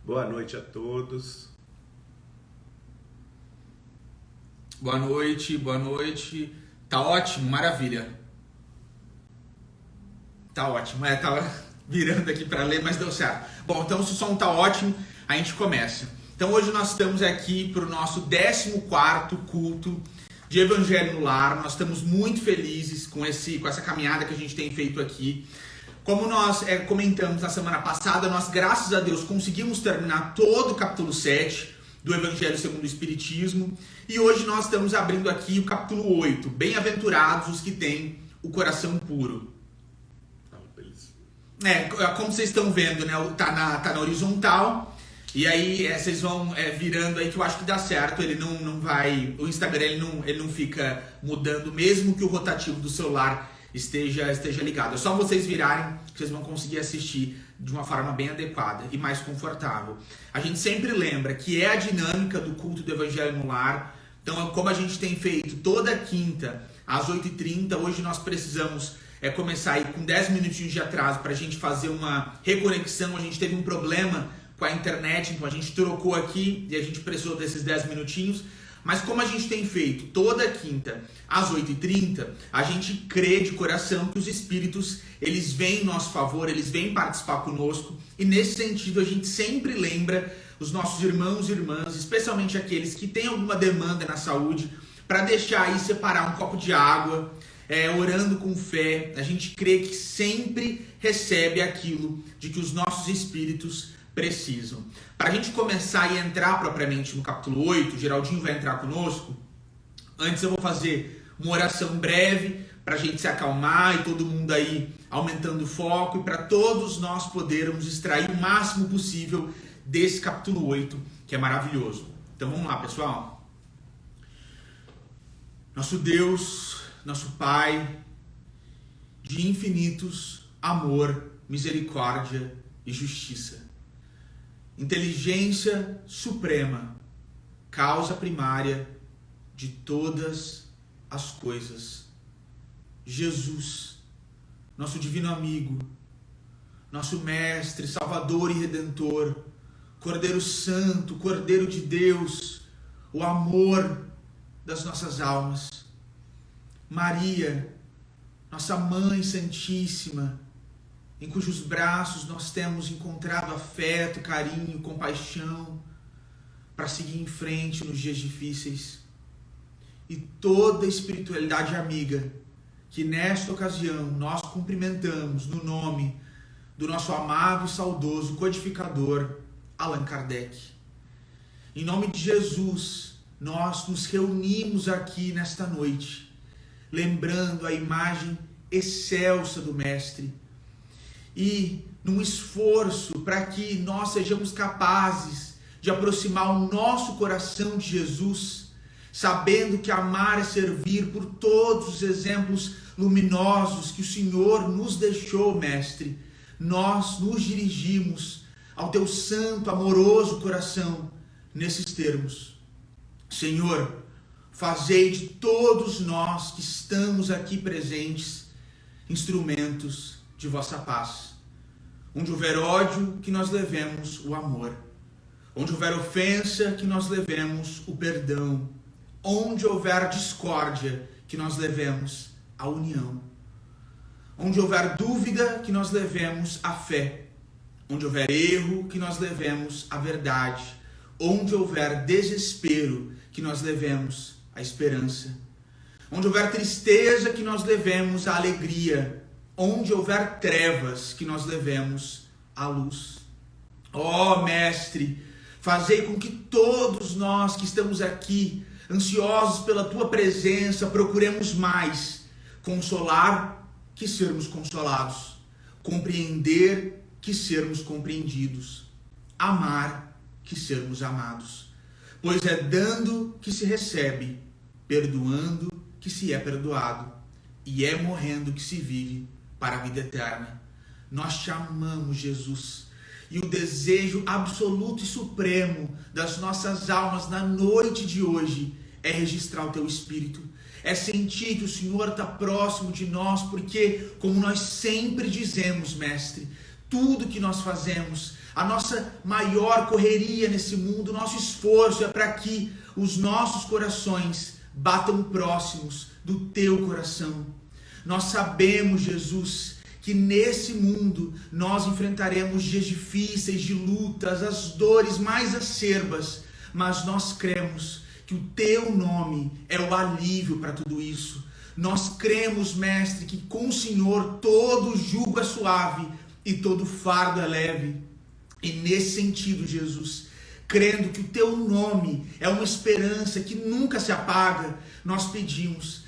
Boa noite a todos. Boa noite, boa noite. Tá ótimo, maravilha. Tá ótimo, tava virando aqui para ler, mas deu certo. Bom, então se o som tá ótimo, a gente começa. Então hoje nós estamos aqui para o nosso 14º culto de Evangelho no Lar. Nós estamos muito felizes com essa caminhada que a gente tem feito aqui. Como nós comentamos na semana passada, nós, graças a Deus, conseguimos terminar todo o capítulo 7 do Evangelho segundo o Espiritismo. E hoje nós estamos abrindo aqui o capítulo 8. Bem-aventurados os que têm o coração puro. Como vocês estão vendo, né? Tá na horizontal. E aí vocês vão virando aí, que eu acho que dá certo. Ele não vai... O Instagram ele não fica mudando, mesmo que o rotativo do celular esteja ligado. É só vocês virarem que vocês vão conseguir assistir de uma forma bem adequada e mais confortável. A gente sempre lembra que é a dinâmica do culto do Evangelho no Lar. Então, como a gente tem feito toda quinta às 8h30, hoje nós precisamos começar aí com 10 minutinhos de atraso para a gente fazer uma reconexão. A gente teve um problema com a internet, então a gente trocou aqui e a gente precisou desses 10 minutinhos. Mas como a gente tem feito toda quinta às 8h30, a gente crê de coração que os Espíritos, eles vêm em nosso favor, eles vêm participar conosco. E nesse sentido a gente sempre lembra os nossos irmãos e irmãs, especialmente aqueles que têm alguma demanda na saúde, para deixar aí separar um copo de água, orando com fé. A gente crê que sempre recebe aquilo de que os nossos Espíritos precisam. Para a gente começar e entrar propriamente no capítulo 8, o Geraldinho vai entrar conosco. Antes eu vou fazer uma oração breve para a gente se acalmar e todo mundo aí aumentando o foco e para todos nós podermos extrair o máximo possível desse capítulo 8, que é maravilhoso. Então vamos lá, pessoal. Nosso Deus, nosso Pai, de infinitos amor, misericórdia e justiça. Inteligência suprema, causa primária de todas as coisas. Jesus, nosso divino amigo, nosso mestre, salvador e redentor, Cordeiro Santo, Cordeiro de Deus, o amor das nossas almas. Maria, nossa Mãe Santíssima, em cujos braços nós temos encontrado afeto, carinho, compaixão, para seguir em frente nos dias difíceis. E toda a espiritualidade amiga, que nesta ocasião nós cumprimentamos no nome do nosso amado e saudoso codificador, Allan Kardec. Em nome de Jesus, nós nos reunimos aqui nesta noite, lembrando a imagem excelsa do Mestre, e num esforço para que nós sejamos capazes de aproximar o nosso coração de Jesus, sabendo que amar é servir por todos os exemplos luminosos que o Senhor nos deixou, Mestre, nós nos dirigimos ao teu santo, amoroso coração nesses termos. Senhor, fazei de todos nós que estamos aqui presentes instrumentos de vossa paz. Onde houver ódio, que nós levemos o amor. Onde houver ofensa, que nós levemos o perdão. Onde houver discórdia, que nós levemos a união. Onde houver dúvida, que nós levemos a fé. Onde houver erro, que nós levemos a verdade. Onde houver desespero, que nós levemos a esperança. Onde houver tristeza, que nós levemos a alegria. Onde houver trevas, que nós levemos a luz. Ó Mestre, fazei com que todos nós que estamos aqui, ansiosos pela Tua presença, procuremos mais consolar que sermos consolados, compreender que sermos compreendidos, amar que sermos amados. Pois é dando que se recebe, perdoando que se é perdoado, e é morrendo que se vive para a vida eterna. Nós te amamos, Jesus, e o desejo absoluto e supremo das nossas almas na noite de hoje é registrar o teu Espírito, é sentir que o Senhor está próximo de nós, porque, como nós sempre dizemos, Mestre, tudo que nós fazemos A nossa maior correria nesse mundo, nosso esforço é para que os nossos corações batam próximos do teu coração. Nós sabemos, Jesus, que nesse mundo nós enfrentaremos dias difíceis, de lutas, as dores mais acerbas, mas nós cremos que o teu nome é o alívio para tudo isso. Nós cremos, Mestre, que com o Senhor todo jugo é suave e todo fardo é leve. E nesse sentido, Jesus, crendo que o teu nome é uma esperança que nunca se apaga, nós pedimos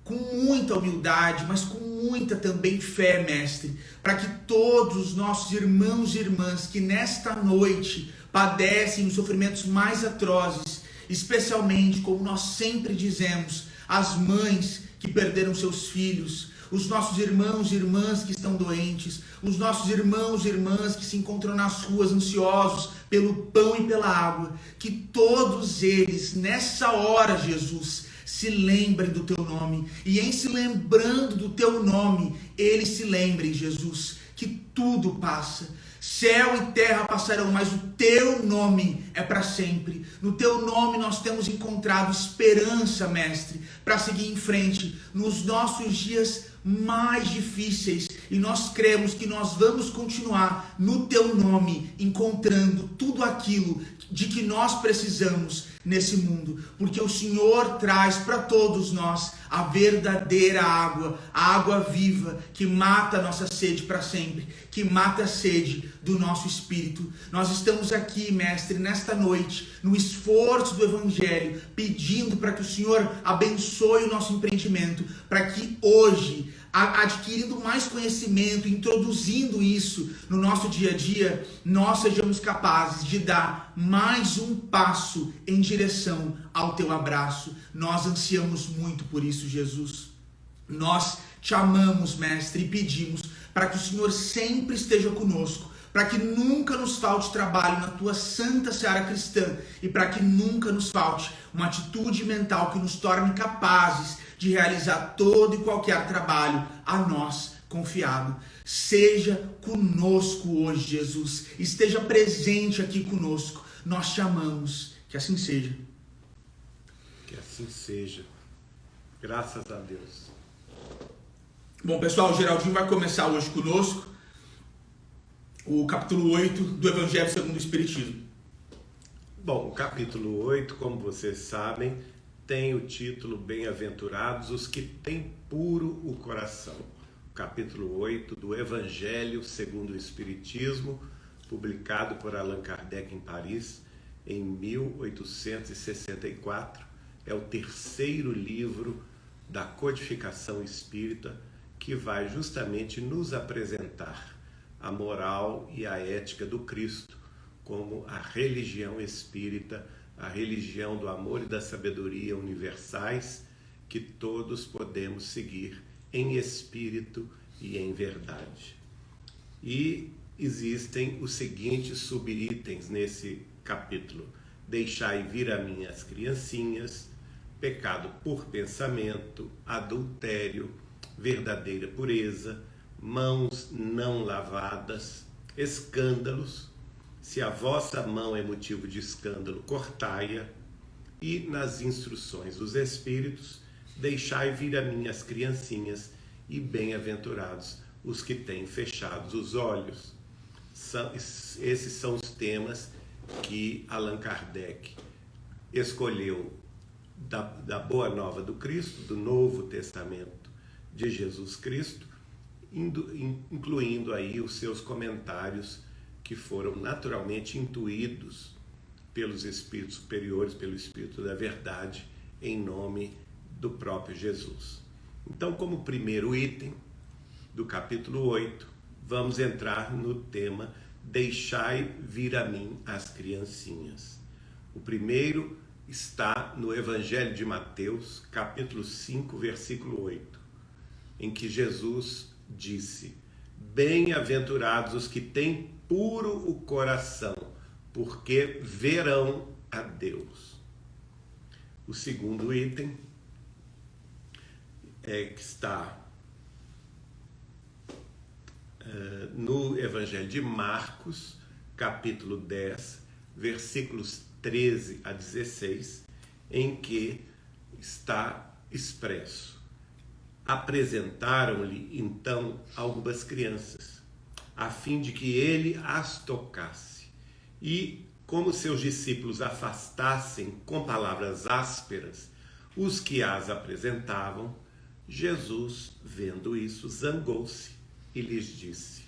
com muita humildade, mas com muita também fé, Mestre, para que todos os nossos irmãos e irmãs que nesta noite padecem os sofrimentos mais atrozes, especialmente, como nós sempre dizemos, as mães que perderam seus filhos, os nossos irmãos e irmãs que estão doentes, os nossos irmãos e irmãs que se encontram nas ruas ansiosos pelo pão e pela água, que todos eles, nessa hora, Jesus, se lembrem do teu nome, e em se lembrando do teu nome, eles se lembrem, Jesus, que tudo passa. Céu e terra passarão, mas o teu nome é para sempre. No teu nome nós temos encontrado esperança, Mestre, para seguir em frente nos nossos dias mais difíceis, e nós cremos que nós vamos continuar no teu nome, encontrando tudo aquilo de que nós precisamos nesse mundo, porque o Senhor traz para todos nós a verdadeira água, a água viva que mata a nossa sede para sempre, que mata a sede do nosso espírito. Nós estamos aqui, Mestre, nesta noite, no esforço do Evangelho, pedindo para que o Senhor abençoe o nosso empreendimento, para que hoje, adquirindo mais conhecimento, introduzindo isso no nosso dia a dia, nós sejamos capazes de dar mais um passo em direção ao teu abraço. Nós ansiamos muito por isso, Jesus. Nós te amamos, Mestre, e pedimos para que o Senhor sempre esteja conosco, para que nunca nos falte trabalho na tua santa seara cristã, e para que nunca nos falte uma atitude mental que nos torne capazes de realizar todo e qualquer trabalho a nós confiado. Seja conosco hoje, Jesus. Esteja presente aqui conosco. Nós te amamos. Que assim seja. Que assim seja. Graças a Deus. Bom, pessoal, o Geraldinho vai começar hoje conosco o capítulo 8 do Evangelho segundo o Espiritismo. Bom, o capítulo 8, como vocês sabem, tem o título Bem-aventurados os que têm puro o coração. O capítulo 8 do Evangelho segundo o Espiritismo, publicado por Allan Kardec em Paris em 1864, é o terceiro livro da codificação espírita, que vai justamente nos apresentar a moral e a ética do Cristo como a religião espírita, a religião do amor e da sabedoria universais, que todos podemos seguir em espírito e em verdade. E existem os seguintes subitens nesse capítulo: deixai vir a mim as criancinhas, pecado por pensamento, adultério, verdadeira pureza, mãos não lavadas, escândalos. Se a vossa mão é motivo de escândalo, cortai-a. E nas instruções dos Espíritos, deixai vir a mim as criancinhas, e bem-aventurados os que têm fechados os olhos. Esses são os temas que Allan Kardec escolheu da Boa Nova do Cristo, do Novo Testamento de Jesus Cristo, incluindo aí os seus comentários, que foram naturalmente intuídos pelos espíritos superiores, pelo Espírito da Verdade, em nome do próprio Jesus. Então, como primeiro item do capítulo 8, vamos entrar no tema Deixai vir a mim as criancinhas. O primeiro está no Evangelho de Mateus, capítulo 5, versículo 8, em que Jesus disse: bem-aventurados os que têm puro o coração, porque verão a Deus. O segundo item que está no Evangelho de Marcos, capítulo 10, versículos 13 a 16, em que está expresso: apresentaram-lhe então algumas crianças, a fim de que ele as tocasse. E, como seus discípulos afastassem com palavras ásperas os que as apresentavam, Jesus, vendo isso, zangou-se e lhes disse: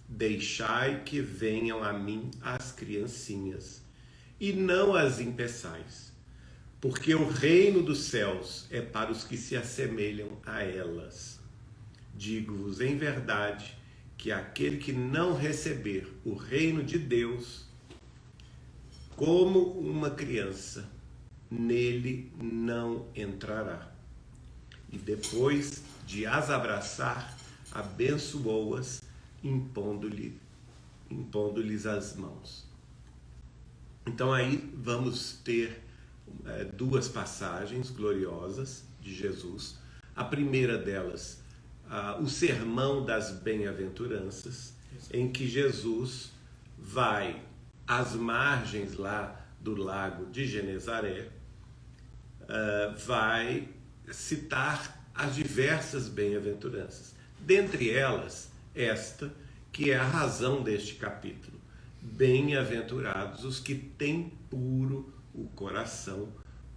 deixai que venham a mim as criancinhas, e não as impeçais, porque o reino dos céus é para os que se assemelham a elas. Digo-vos em verdade que aquele que não receber o reino de Deus como uma criança, nele não entrará. E depois de as abraçar, abençoou-as, impondo-lhes as mãos. Então aí vamos ter duas passagens gloriosas de Jesus. A primeira delas, o sermão das bem-aventuranças, em que Jesus vai às margens lá do lago de Genezaré, vai citar as diversas bem-aventuranças. Dentre elas, esta que é a razão deste capítulo: bem-aventurados os que têm puro o coração,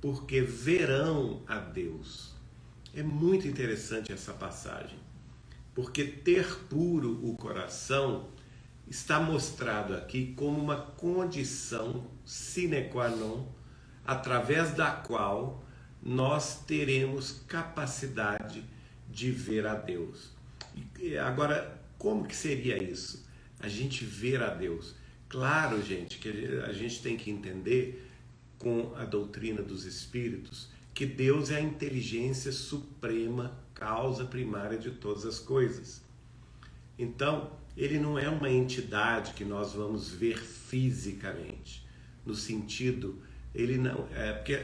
porque verão a Deus. É muito interessante essa passagem, porque ter puro o coração está mostrado aqui como uma condição sine qua non, através da qual nós teremos capacidade de ver a Deus. Agora, como que seria isso? A gente ver a Deus? Claro, gente, que a gente tem que entender, com a doutrina dos Espíritos, que Deus é a inteligência suprema, causa primária de todas as coisas. Então, ele não é uma entidade que nós vamos ver fisicamente, no sentido, ele não é, porque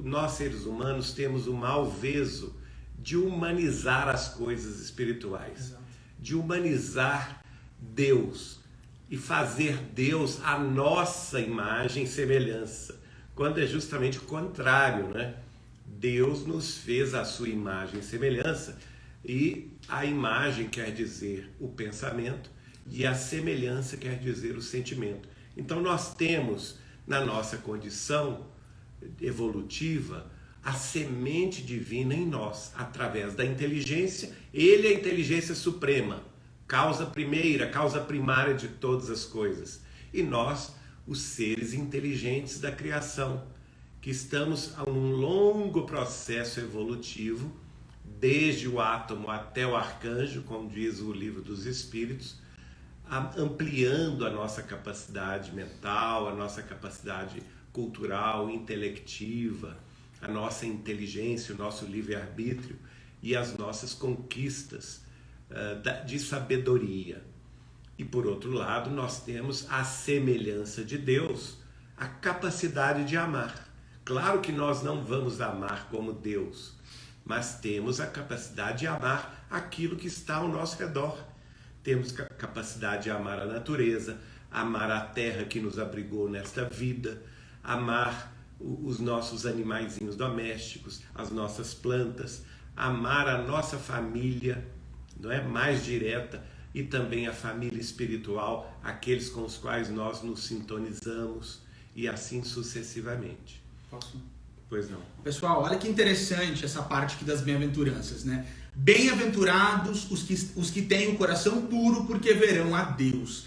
nós seres humanos temos o malveso de humanizar as coisas espirituais, de humanizar Deus e fazer Deus a nossa imagem e semelhança, quando é justamente o contrário, né? Deus nos fez a sua imagem e semelhança, e a imagem quer dizer o pensamento e a semelhança quer dizer o sentimento. Então nós temos na nossa condição evolutiva a semente divina em nós, através da inteligência. Ele é a inteligência suprema, causa primeira, causa primária de todas as coisas. E nós, os seres inteligentes da criação, que estamos a um longo processo evolutivo, desde o átomo até o arcanjo, como diz o Livro dos Espíritos, ampliando a nossa capacidade mental, a nossa capacidade cultural, intelectiva, a nossa inteligência, o nosso livre-arbítrio e as nossas conquistas de sabedoria. E por outro lado, nós temos a semelhança de Deus, a capacidade de amar. Claro que nós não vamos amar como Deus, mas temos a capacidade de amar aquilo que está ao nosso redor. Temos capacidade de amar a natureza, amar a terra que nos abrigou nesta vida, amar os nossos animaizinhos domésticos, as nossas plantas, amar a nossa família, não é, mais direta, e também a família espiritual, aqueles com os quais nós nos sintonizamos, e assim sucessivamente. Posso? Pois não. Pessoal, olha que interessante essa parte aqui das bem-aventuranças, né? Bem-aventurados os que têm o coração puro, porque verão a Deus.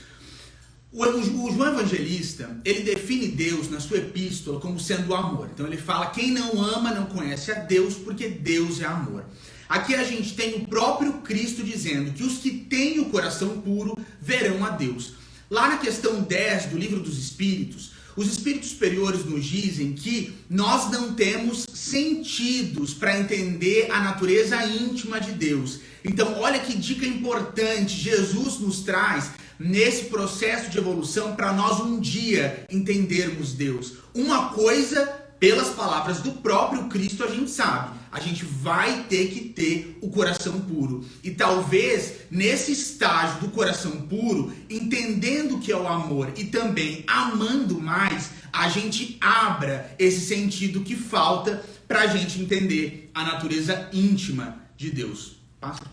O João Evangelista, ele define Deus na sua epístola como sendo o amor. Então ele fala: quem não ama não conhece a Deus, porque Deus é amor. Aqui a gente tem o próprio Cristo dizendo que os que têm o coração puro verão a Deus. Lá na questão 10 do Livro dos Espíritos, os espíritos superiores nos dizem que nós não temos sentidos para entender a natureza íntima de Deus. Então, olha que dica importante Jesus nos traz nesse processo de evolução para nós um dia entendermos Deus. Uma coisa, pelas palavras do próprio Cristo, a gente sabe: a gente vai ter que ter o coração puro. E talvez nesse estágio do coração puro, entendendo o que é o amor e também amando mais, a gente abra esse sentido que falta para a gente entender a natureza íntima de Deus. Passa.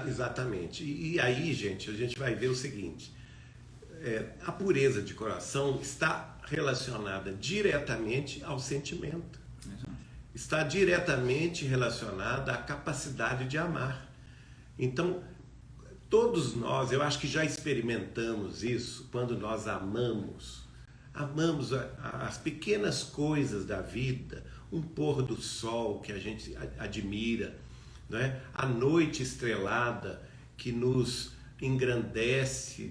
Exatamente. E aí, gente, a gente vai ver o seguinte: a pureza de coração está relacionada diretamente ao sentimento. Está diretamente relacionada à capacidade de amar. Então, todos nós, eu acho que já experimentamos isso quando nós amamos as pequenas coisas da vida, um pôr do sol que a gente admira, né? A noite estrelada que nos engrandece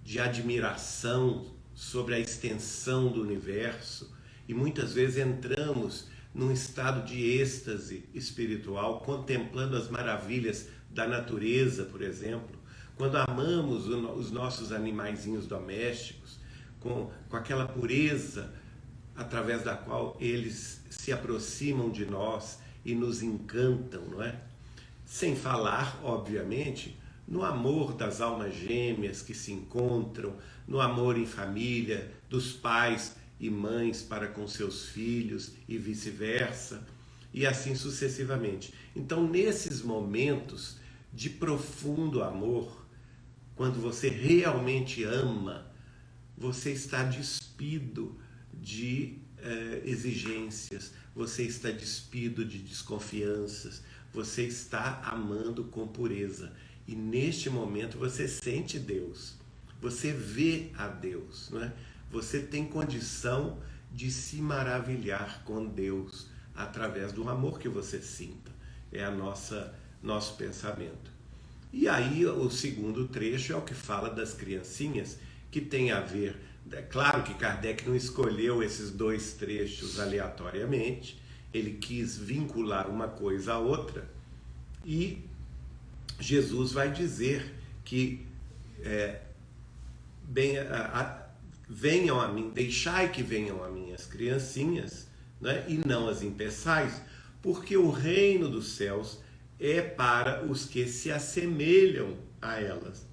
de admiração sobre a extensão do universo, e muitas vezes entramos num estado de êxtase espiritual, contemplando as maravilhas da natureza, por exemplo, quando amamos os nossos animaizinhos domésticos, com aquela pureza através da qual eles se aproximam de nós e nos encantam, não é? Sem falar, obviamente, no amor das almas gêmeas que se encontram, no amor em família, dos pais e mães para com seus filhos e vice-versa, e assim sucessivamente. Então, nesses momentos de profundo amor, quando você realmente ama, você está despido de exigências, você está despido de desconfianças, você está amando com pureza. E neste momento você sente Deus, você vê a Deus, não é? Você tem condição de se maravilhar com Deus através do amor que você sinta. É nosso pensamento. E aí o segundo trecho é o que fala das criancinhas, que tem a ver... É claro que Kardec não escolheu esses dois trechos aleatoriamente, ele quis vincular uma coisa à outra, e Jesus vai dizer que venham a mim, deixai que venham a mim as criancinhas, né, e não as impeçais, porque o reino dos céus é para os que se assemelham a elas.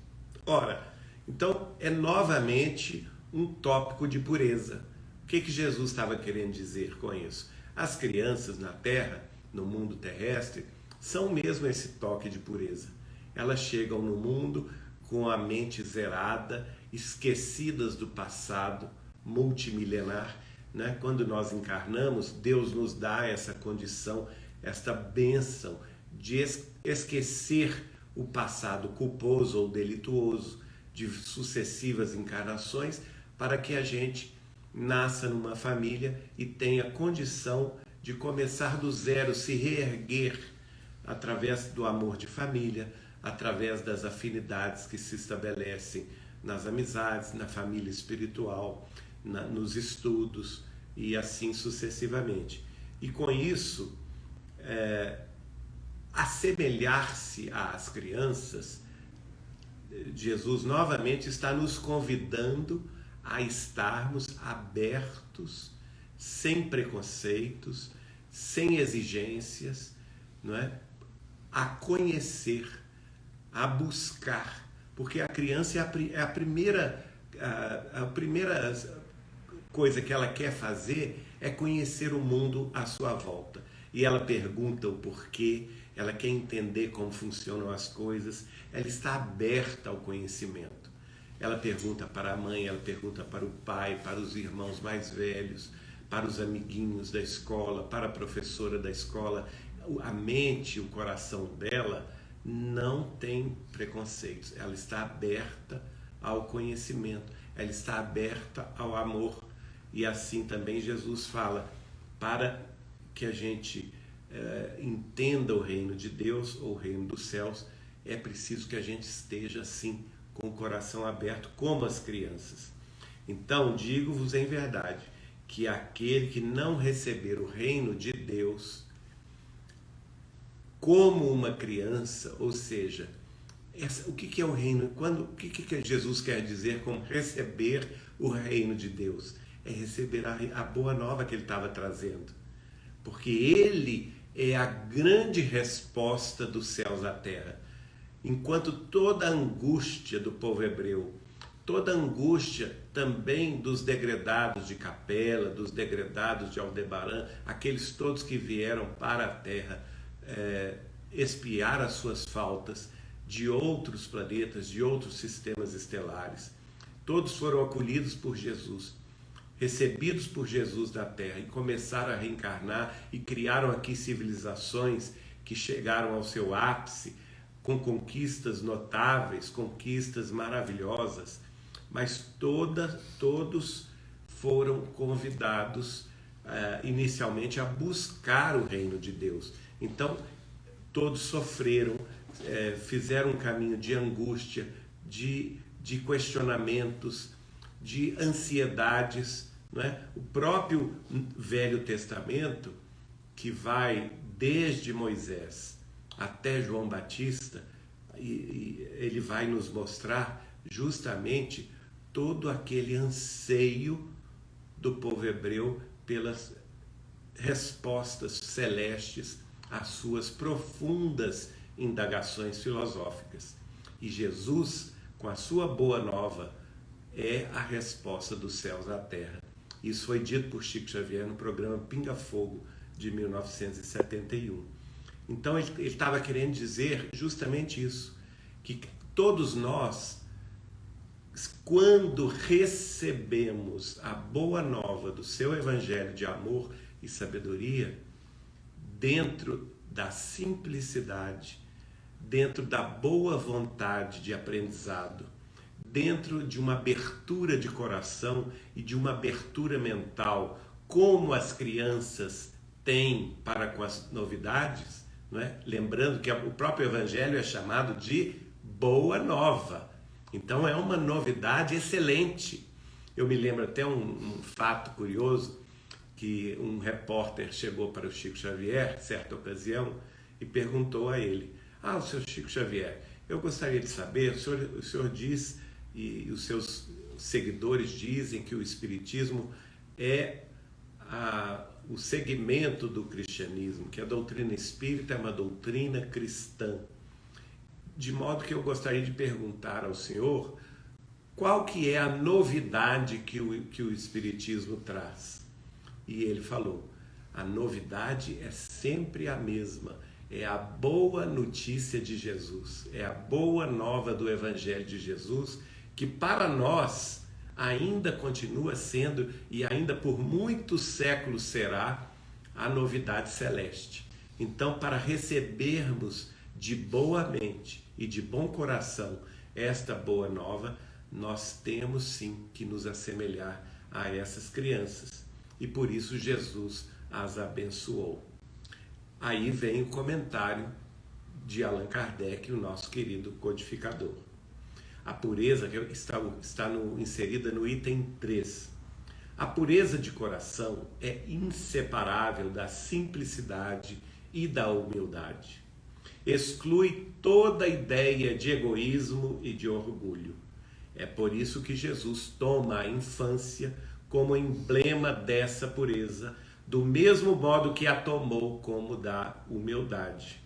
Ora, então é novamente um tópico de pureza. O que Jesus estava querendo dizer com isso? As crianças na terra, no mundo terrestre, são mesmo esse toque de pureza. Elas chegam no mundo com a mente zerada, esquecidas do passado multimilenar, né? Quando nós encarnamos, Deus nos dá essa condição, esta bênção de esquecer o passado culposo ou delituoso de sucessivas encarnações, para que a gente nasça numa família e tenha condição de começar do zero, se reerguer através do amor de família, através das afinidades que se estabelecem nas amizades, na família espiritual, nos estudos e assim sucessivamente. E com isso, assemelhar-se às crianças, Jesus novamente está nos convidando a estarmos abertos, sem preconceitos, sem exigências, não é? A conhecer, a buscar, porque a criança é a primeira coisa que ela quer fazer é conhecer o mundo à sua volta. E ela pergunta o porquê, ela quer entender como funcionam as coisas, ela está aberta ao conhecimento. Ela pergunta para a mãe, ela pergunta para o pai, para os irmãos mais velhos, para os amiguinhos da escola, para a professora da escola. A mente, o coração dela não tem preconceitos. Ela está aberta ao conhecimento, ela está aberta ao amor. E assim também Jesus fala, para que a gente entenda o reino de Deus ou o reino dos céus, é preciso que a gente esteja assim, com o coração aberto, como as crianças. Então, digo-vos em verdade, que aquele que não receber o reino de Deus como uma criança, ou seja, o que é o reino? O que Jesus quer dizer com receber o reino de Deus? É receber a boa nova que ele estava trazendo. porque Ele é a grande resposta dos céus à terra. Enquanto toda a angústia do povo hebreu, toda a angústia também dos degredados de Capela, dos degredados de Aldebarã, aqueles todos que vieram para a terra expiar as suas faltas de outros planetas, de outros sistemas estelares, todos foram acolhidos por Jesus, recebidos por Jesus da terra e começaram a reencarnar e criaram aqui civilizações que chegaram ao seu ápice com conquistas notáveis, conquistas maravilhosas, mas todos foram convidados inicialmente a buscar o reino de Deus. Então, todos sofreram, fizeram um caminho de angústia, de questionamentos, de ansiedades, não é? O próprio Velho Testamento, que vai desde Moisés até João Batista, e ele vai nos mostrar justamente todo aquele anseio do povo hebreu pelas respostas celestes às suas profundas indagações filosóficas. E Jesus, com a sua boa nova, é a resposta dos céus à terra. Isso foi dito por Chico Xavier no programa Pinga Fogo, de 1971. Então ele estava querendo dizer justamente isso, que todos nós, quando recebemos a boa nova do seu evangelho de amor e sabedoria, dentro da simplicidade, dentro da boa vontade de aprendizado, dentro de uma abertura de coração e de uma abertura mental, como as crianças têm para com as novidades, não é? Lembrando que o próprio evangelho é chamado de boa nova. Então é uma novidade excelente. Eu me lembro até um fato curioso, que um repórter chegou para o Chico Xavier, certa ocasião, e perguntou a ele: o seu Chico Xavier, eu gostaria de saber, o senhor diz, e os seus seguidores dizem que o Espiritismo é o segmento do cristianismo, que a doutrina espírita é uma doutrina cristã. De modo que eu gostaria de perguntar ao senhor qual que é a novidade que o Espiritismo traz. E ele falou: a novidade é sempre a mesma, é a boa notícia de Jesus, é a boa nova do Evangelho de Jesus, que para nós ainda continua sendo, e ainda por muitos séculos será, a novidade celeste. Então, para recebermos de boa mente e de bom coração esta boa nova, nós temos sim que nos assemelhar a essas crianças. E por isso Jesus as abençoou. Aí vem o comentário de Allan Kardec, o nosso querido codificador. A pureza que está inserida no item 3. A pureza de coração é inseparável da simplicidade e da humildade. Exclui toda ideia de egoísmo e de orgulho. É por isso que Jesus toma a infância como emblema dessa pureza, do mesmo modo que a tomou como da humildade.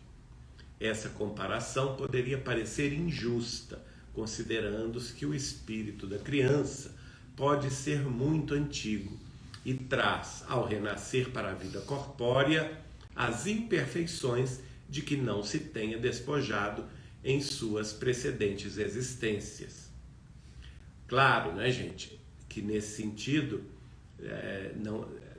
Essa comparação poderia parecer injusta, considerando-se que o espírito da criança pode ser muito antigo e traz, ao renascer para a vida corpórea, as imperfeições de que não se tenha despojado em suas precedentes existências. Claro, né, gente, que nesse sentido,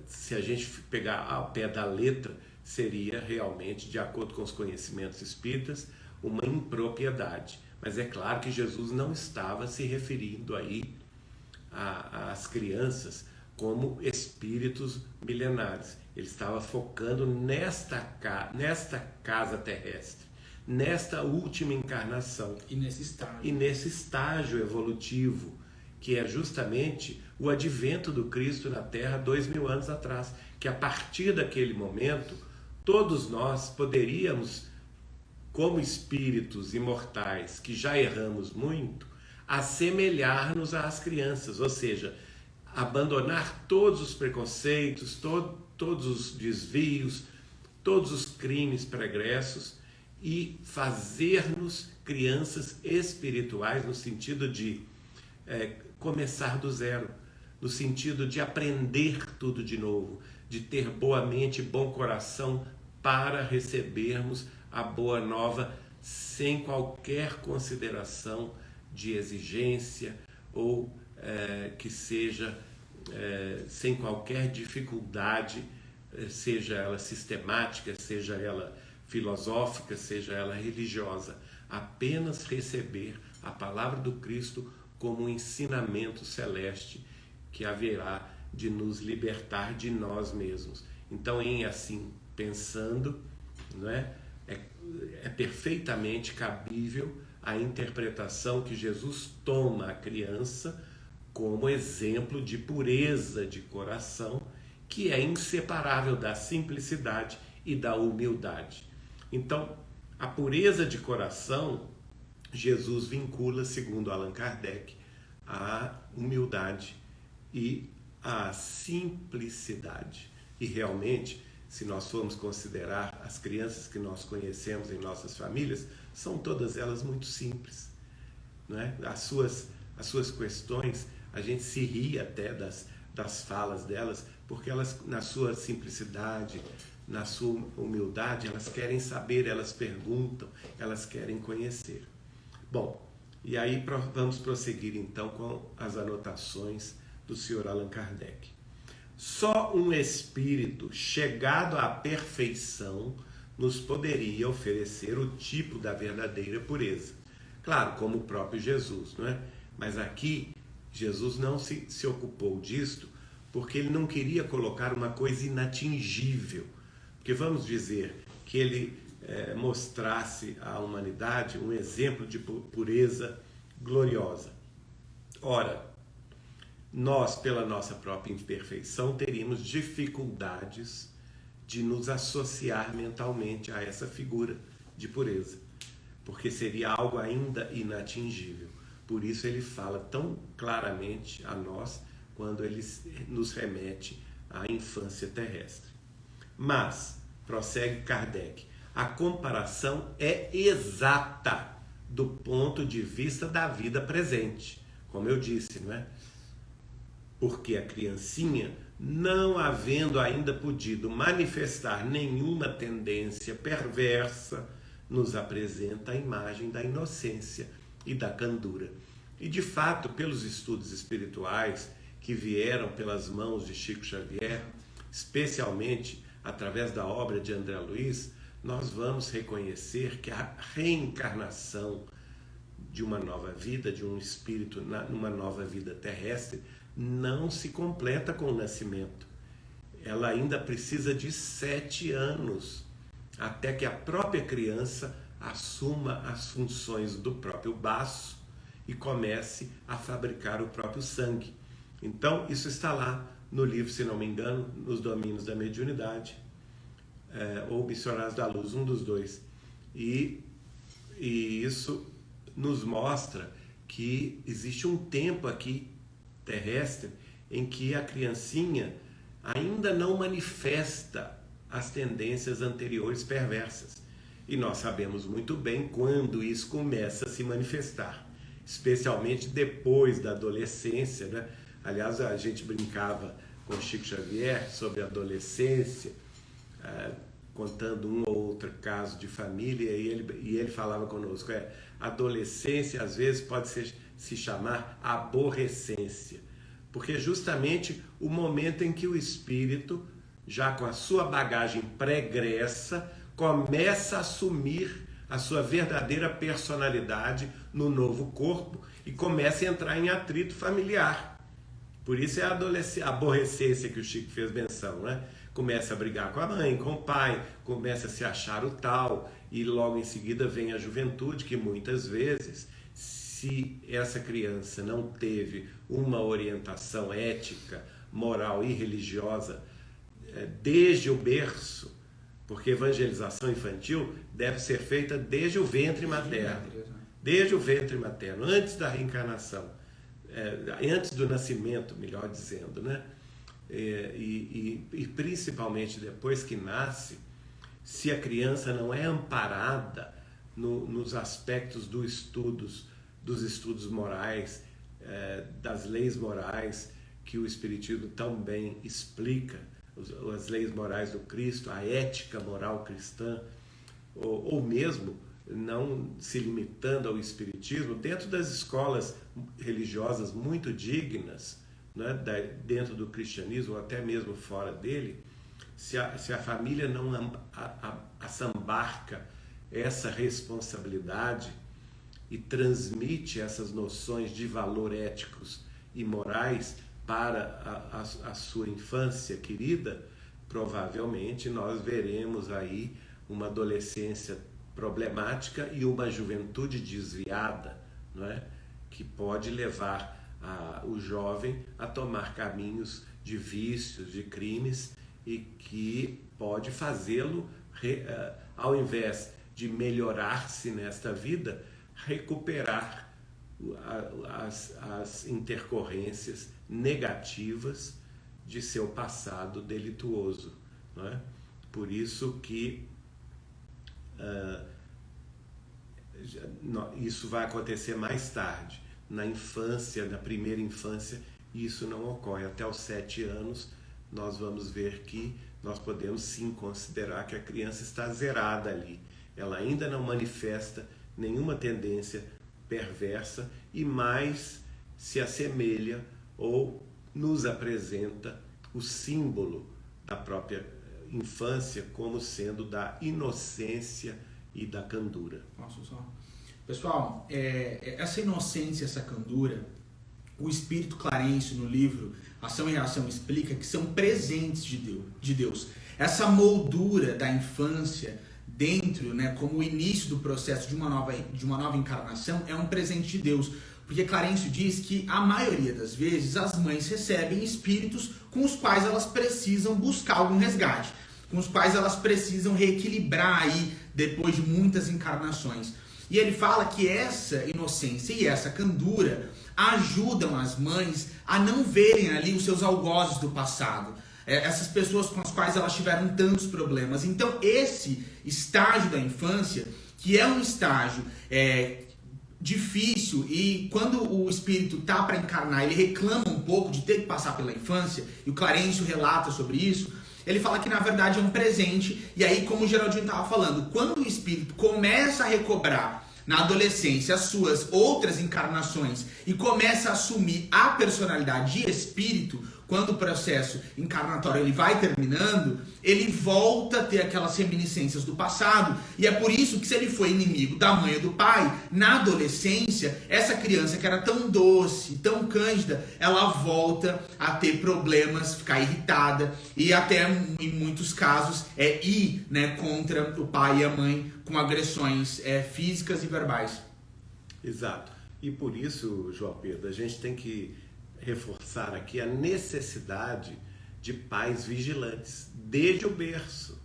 se a gente pegar ao pé da letra, seria realmente, de acordo com os conhecimentos espíritas, uma impropriedade. Mas é claro que Jesus não estava se referindo aí às crianças como espíritos milenares. Ele estava focando nesta casa terrestre, nesta última encarnação. E nesse estágio evolutivo, que é justamente o advento do Cristo na Terra 2000 anos atrás. Que a partir daquele momento, todos nós poderíamos, como espíritos imortais que já erramos muito, assemelhar-nos às crianças, ou seja, abandonar todos os preconceitos, todos os desvios, todos os crimes pregressos e fazer-nos crianças espirituais no sentido de começar do zero, no sentido de aprender tudo de novo, de ter boa mente e bom coração para recebermos a boa nova sem qualquer consideração de exigência ou que seja sem qualquer dificuldade, seja ela sistemática, seja ela filosófica, seja ela religiosa. Apenas receber a palavra do Cristo como um ensinamento celeste que haverá de nos libertar de nós mesmos. Então, em assim pensando, não é? É perfeitamente cabível a interpretação que Jesus toma a criança como exemplo de pureza de coração, que é inseparável da simplicidade e da humildade. Então, a pureza de coração, Jesus vincula, segundo Allan Kardec, à humildade e à simplicidade. E realmente, se nós formos considerar as crianças que nós conhecemos em nossas famílias, são todas elas muito simples, não é? As suas questões, a gente se ri até das falas delas, porque elas, na sua simplicidade, na sua humildade, elas querem saber, elas perguntam, elas querem conhecer. Bom, e aí vamos prosseguir então com as anotações do Sr. Allan Kardec. Só um espírito chegado à perfeição nos poderia oferecer o tipo da verdadeira pureza. Claro, como o próprio Jesus, não é? Mas aqui, Jesus não se ocupou disto porque ele não queria colocar uma coisa inatingível. Porque vamos dizer que ele mostrasse à humanidade um exemplo de pureza gloriosa. Ora, nós, pela nossa própria imperfeição, teríamos dificuldades de nos associar mentalmente a essa figura de pureza, porque seria algo ainda inatingível. Por isso ele fala tão claramente a nós quando ele nos remete à infância terrestre. Mas, prossegue Kardec, a comparação é exata do ponto de vista da vida presente, como eu disse, não é? Porque a criancinha, não havendo ainda podido manifestar nenhuma tendência perversa, nos apresenta a imagem da inocência e da candura. E de fato, pelos estudos espirituais que vieram pelas mãos de Chico Xavier, especialmente através da obra de André Luiz, nós vamos reconhecer que a reencarnação de uma nova vida, de um espírito numa nova vida terrestre, não se completa com o nascimento. Ela ainda precisa de 7 anos até que a própria criança assuma as funções do próprio baço e comece a fabricar o próprio sangue. Então, isso está lá no livro, se não me engano, Nos Domínios da Mediunidade, ou Missionários da Luz, um dos dois. E isso nos mostra que existe um tempo aqui terrestre em que a criancinha ainda não manifesta as tendências anteriores perversas. E nós sabemos muito bem quando isso começa a se manifestar, especialmente depois da adolescência, né? Aliás, a gente brincava com Chico Xavier sobre a adolescência, contando um ou outro caso de família, e ele falava conosco, adolescência às vezes pode se chamar aborrecência, porque justamente o momento em que o espírito, já com a sua bagagem pregressa, começa a assumir a sua verdadeira personalidade no novo corpo e começa a entrar em atrito familiar. Por isso é a aborrecência que o Chico fez menção, né? Começa a brigar com a mãe, com o pai, começa a se achar o tal, e logo em seguida vem a juventude, que muitas vezes, se essa criança não teve uma orientação ética, moral e religiosa desde o berço, porque evangelização infantil deve ser feita desde o ventre materno, desde o ventre materno, antes da reencarnação. antes do nascimento, melhor dizendo, né? E principalmente depois que nasce, se a criança não é amparada nos aspectos dos estudos morais, das leis morais que o Espiritismo tão bem explica, as leis morais do Cristo, a ética moral cristã, ou mesmo não se limitando ao Espiritismo, dentro das escolas religiosas muito dignas, né, dentro do cristianismo, ou até mesmo fora dele, se a família não assambarca essa responsabilidade e transmite essas noções de valor éticos e morais para a sua infância querida, provavelmente nós veremos aí uma adolescência problemática e uma juventude desviada, não é? Que pode levar o jovem a tomar caminhos de vícios, de crimes, e que pode fazê-lo, ao invés de melhorar-se nesta vida, recuperar as intercorrências negativas de seu passado delituoso, não é? Por isso que isso vai acontecer mais tarde. Na infância, na primeira infância, isso não ocorre. Até os 7 anos, nós vamos ver que nós podemos sim considerar que a criança está zerada ali. Ela ainda não manifesta nenhuma tendência perversa e mais se assemelha ou nos apresenta o símbolo da própria infância como sendo da inocência e da candura. Posso só? Pessoal, essa inocência, essa candura, o Espírito Clarencio no livro Ação e Reação explica que são presentes de Deus. Essa moldura da infância dentro, né, como o início do processo de uma nova encarnação, é um presente de Deus. Porque Clarencio diz que a maioria das vezes as mães recebem espíritos com os quais elas precisam buscar algum resgate, com os quais elas precisam reequilibrar aí depois de muitas encarnações. E ele fala que essa inocência e essa candura ajudam as mães a não verem ali os seus algozes do passado, essas pessoas com as quais elas tiveram tantos problemas. Então esse estágio da infância, que é um estágio difícil, e quando o espírito tá para encarnar, ele reclama um pouco de ter que passar pela infância, e o Clarencio relata sobre isso. Ele fala que na verdade é um presente, e aí, como o Geraldinho estava falando, quando o espírito começa a recobrar na adolescência as suas outras encarnações e começa a assumir a personalidade de espírito, quando o processo encarnatório ele vai terminando, ele volta a ter aquelas reminiscências do passado. E é por isso que, se ele foi inimigo da mãe ou do pai, na adolescência, essa criança que era tão doce, tão cândida, ela volta a ter problemas, ficar irritada e até, em muitos casos, ir, né, contra o pai e a mãe com agressões físicas e verbais. Exato. E por isso, João Pedro, a gente tem que reforçar aqui a necessidade de pais vigilantes desde o berço,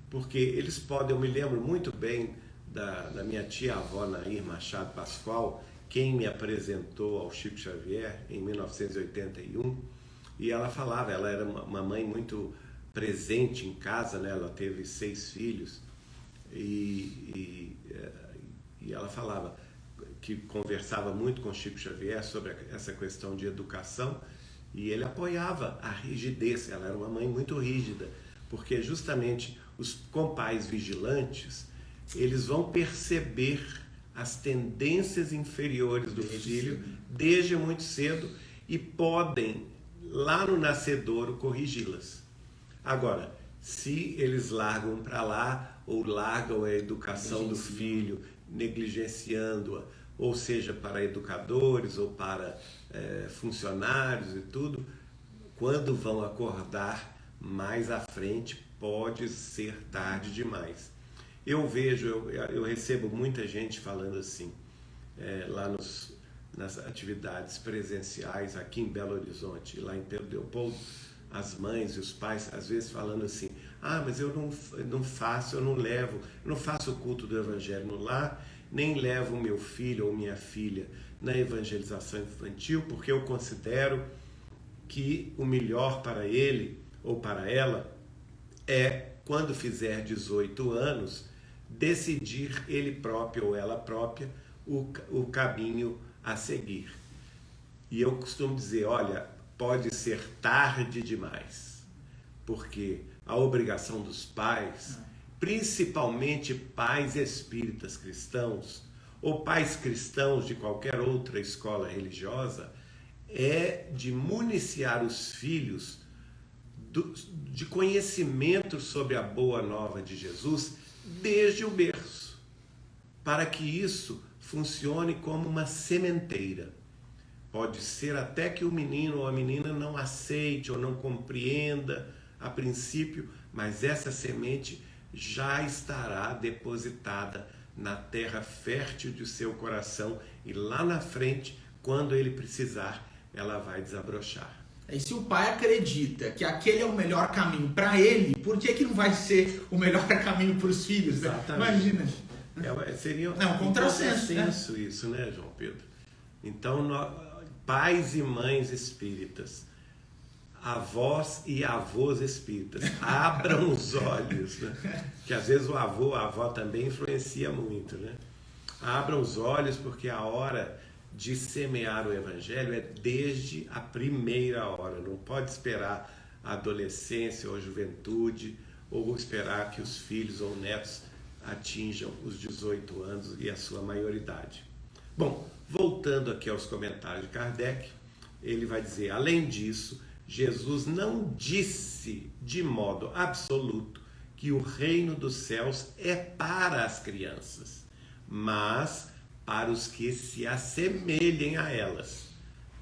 porque eles podem, eu me lembro muito bem da minha tia-avó Nair Machado Pascoal, quem me apresentou ao Chico Xavier em 1981, e ela falava, ela era uma mãe muito presente em casa, né? Ela teve 6 filhos, e ela falava que conversava muito com Chico Xavier sobre essa questão de educação, e ele apoiava a rigidez. Ela era uma mãe muito rígida, porque justamente com pais vigilantes, eles vão perceber as tendências inferiores do filho desde muito cedo e podem, lá no nascedouro, corrigi-las. Agora, se eles largam para lá, ou largam a educação do filho, negligenciando-a, ou seja, para educadores ou para funcionários e tudo, quando vão acordar mais à frente, pode ser tarde demais. Eu vejo, eu recebo muita gente falando assim, lá nas atividades presenciais aqui em Belo Horizonte, lá em Pedro Leopoldo, as mães e os pais às vezes falando assim, mas eu não faço o culto do Evangelho no lar, nem levo meu filho ou minha filha na evangelização infantil, porque eu considero que o melhor para ele ou para ela é, quando fizer 18 anos, decidir ele próprio ou ela própria o caminho a seguir. E eu costumo dizer, olha, pode ser tarde demais, porque a obrigação dos pais, principalmente pais espíritas cristãos, ou pais cristãos de qualquer outra escola religiosa, é de municiar os filhos de conhecimento sobre a boa nova de Jesus desde o berço, para que isso funcione como uma sementeira. Pode ser até que o menino ou a menina não aceite ou não compreenda a princípio, mas essa semente já estará depositada na terra fértil de seu coração e lá na frente, quando ele precisar, ela vai desabrochar. E se o pai acredita que aquele é o melhor caminho para ele, por que não vai ser o melhor caminho para os filhos? Exatamente. Imagina. Seria um contrassenso, isso, né, João Pedro? Então, pais e mães espíritas, avós e avós espíritas, abram os olhos, né? Que às vezes o avô, a avó também influencia muito, né? Abram os olhos, porque a hora de semear o evangelho é desde a primeira hora. Não pode esperar a adolescência ou a juventude, ou esperar que os filhos ou netos atinjam os 18 anos e a sua maioridade. Bom, voltando aqui aos comentários de Kardec, ele vai dizer, além disso, Jesus não disse de modo absoluto que o reino dos céus é para as crianças, mas para os que se assemelhem a elas,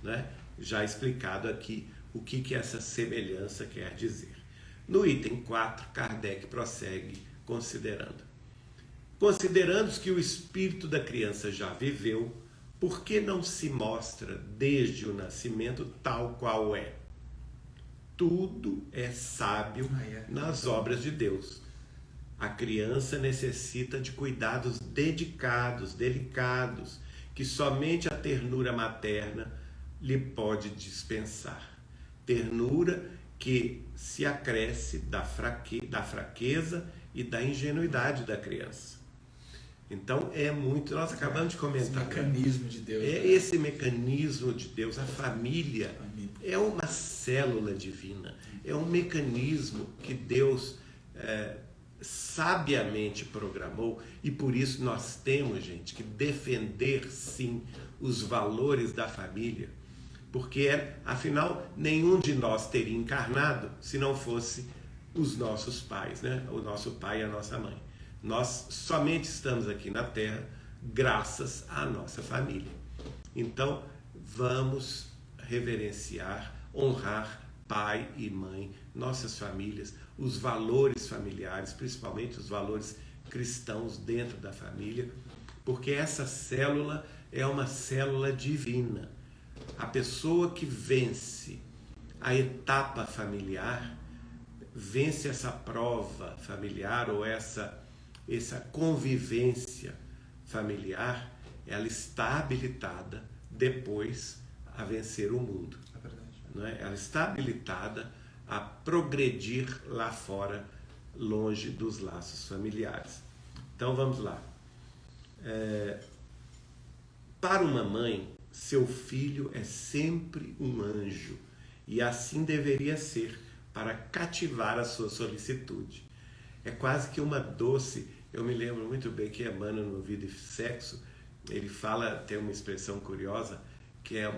né? Já explicado aqui o que essa semelhança quer dizer. No item 4, Kardec prossegue considerando que o espírito da criança já viveu, por que não se mostra desde o nascimento tal qual é? Tudo é sábio nas obras de Deus. A criança necessita de cuidados dedicados, delicados, que somente a ternura materna lhe pode dispensar. Ternura que se acresce da fraqueza e da ingenuidade da criança. Então nós acabamos de comentar. Esse mecanismo de Deus. Esse mecanismo de Deus, a família é uma célula divina, é um mecanismo que Deus sabiamente programou, e por isso nós temos, gente, que defender sim os valores da família, porque afinal nenhum de nós teria encarnado se não fosse os nossos pais, né? O nosso pai e a nossa mãe. Nós somente estamos aqui na Terra graças à nossa família. Então vamos reverenciar, honrar pai e mãe, nossas famílias, os valores familiares, principalmente os valores cristãos dentro da família, porque essa célula é uma célula divina. A pessoa que vence a etapa familiar, vence essa prova familiar ou essa convivência familiar, ela está habilitada depois a vencer o mundo. É verdade. Não é? Ela está habilitada a progredir lá fora, longe dos laços familiares. Então vamos lá. Para uma mãe, seu filho é sempre um anjo, e assim deveria ser, para cativar a sua solicitude. É quase que uma doce. Eu me lembro muito bem que Emmanuel, no Vida e Sexo, ele fala, tem uma expressão curiosa, que é um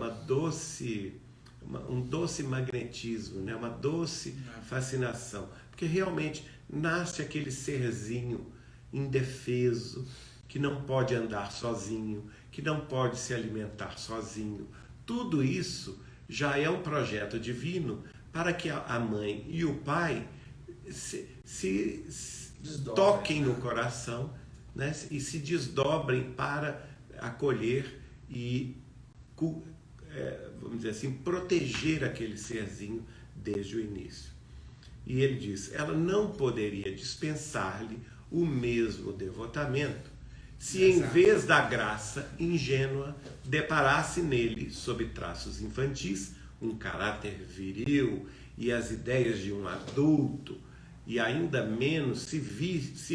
doce magnetismo, né? Uma doce fascinação, porque realmente nasce aquele serzinho indefeso, que não pode andar sozinho, que não pode se alimentar sozinho. Tudo isso já é um projeto divino para que a mãe e o pai se toquem no coração, né? E se desdobrem para acolher e, vamos dizer assim, proteger aquele serzinho desde o início. E ele diz, ela não poderia dispensar-lhe o mesmo devotamento se em vez da graça ingênua deparasse nele, sob traços infantis, um caráter viril e as ideias de um adulto, e ainda menos se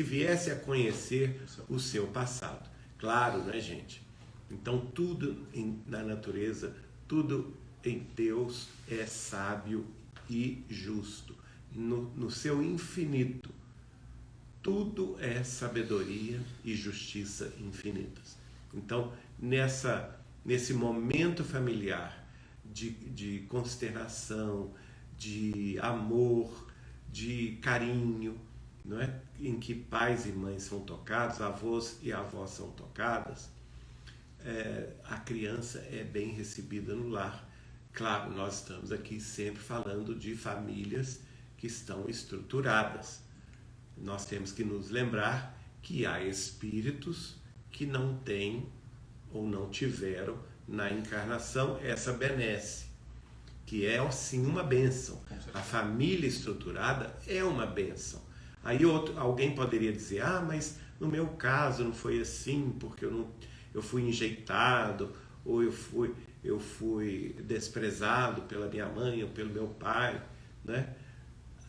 viesse a conhecer o seu passado. Claro, né, gente? Então tudo na natureza, tudo em Deus é sábio e justo. No seu infinito, tudo é sabedoria e justiça infinitas. Então, nesse momento familiar de consternação, de amor, de carinho, não é? Em que pais e mães são tocados, avós e avós são tocadas, a criança é bem recebida no lar. Claro, nós estamos aqui sempre falando de famílias que estão estruturadas. Nós temos que nos lembrar que há espíritos que não têm ou não tiveram na encarnação essa benesse, que é sim uma bênção. A família estruturada é uma bênção. Aí alguém poderia dizer, mas no meu caso não foi assim, porque eu fui enjeitado, ou eu fui desprezado pela minha mãe ou pelo meu pai, né?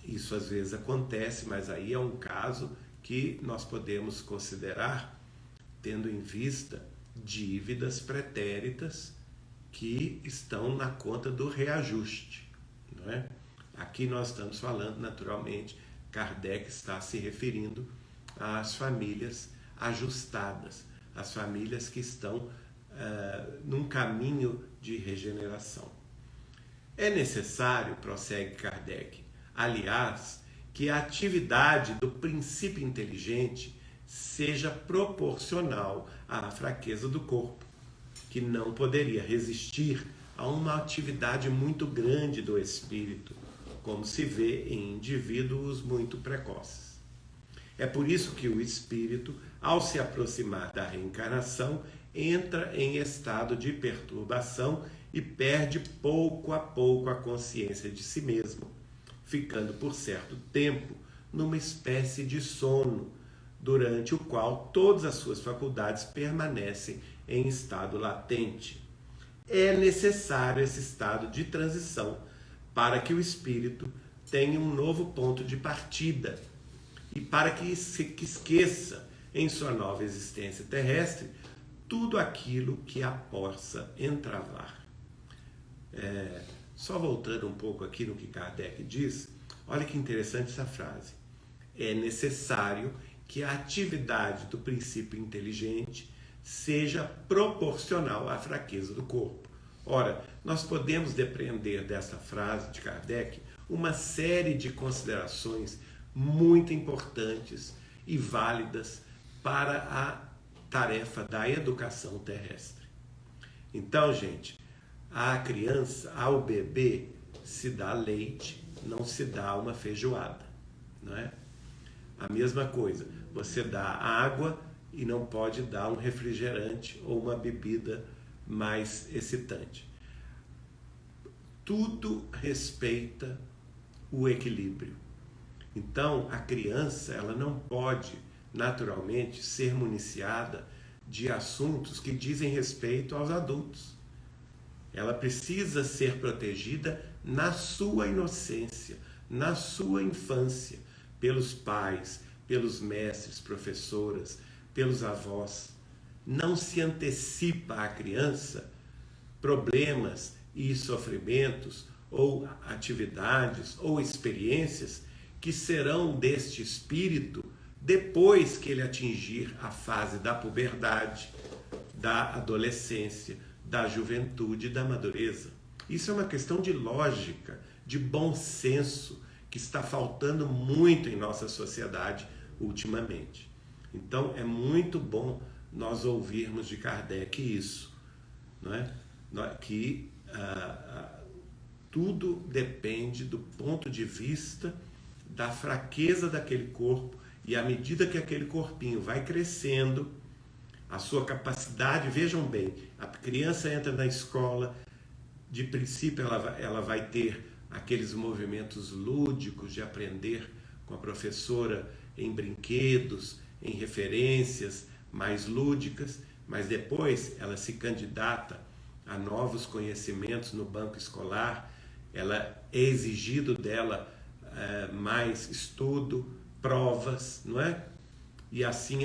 Isso às vezes acontece, mas aí é um caso que nós podemos considerar tendo em vista dívidas pretéritas que estão na conta do reajuste, não é? Aqui nós estamos falando, naturalmente, Kardec está se referindo às famílias ajustadas, às famílias que estão num caminho de regeneração. É necessário, prossegue Kardec, aliás, que a atividade do princípio inteligente seja proporcional à fraqueza do corpo, que não poderia resistir a uma atividade muito grande do espírito, como se vê em indivíduos muito precoces. É por isso que o espírito, ao se aproximar da reencarnação, entra em estado de perturbação e perde pouco a pouco a consciência de si mesmo, ficando por certo tempo numa espécie de sono, durante o qual todas as suas faculdades permanecem em estado latente. É necessário esse estado de transição para que o espírito tenha um novo ponto de partida e para que esqueça em sua nova existência terrestre tudo aquilo que a possa entravar. Só voltando um pouco aqui no que Kardec diz, olha que interessante essa frase. É necessário que a atividade do princípio inteligente seja proporcional à fraqueza do corpo. Ora, nós podemos depreender dessa frase de Kardec uma série de considerações muito importantes e válidas para a tarefa da educação terrestre. Então, gente, à criança, ao bebê, se dá leite, não se dá uma feijoada, não é? A mesma coisa, você dá água e não pode dar um refrigerante ou uma bebida mais excitante. Tudo respeita o equilíbrio. Então, a criança, ela não pode, naturalmente, ser municiada de assuntos que dizem respeito aos adultos. Ela precisa ser protegida na sua inocência, na sua infância, pelos pais, pelos mestres, professoras, pelos avós. Não se antecipa à criança problemas e sofrimentos, ou atividades, ou experiências que serão deste espírito depois que ele atingir a fase da puberdade, da adolescência, da juventude e da madureza. Isso é uma questão de lógica, de bom senso, que está faltando muito em nossa sociedade ultimamente. Então é muito bom nós ouvirmos de Kardec isso, não é? Que tudo depende do ponto de vista da fraqueza daquele corpo, e à medida que aquele corpinho vai crescendo, a sua capacidade, vejam bem, a criança entra na escola, de princípio ela vai ter aqueles movimentos lúdicos de aprender com a professora em brinquedos, em referências, mais lúdicas, mas depois ela se candidata a novos conhecimentos no banco escolar, ela é exigido dela mais estudo, provas, não é? E assim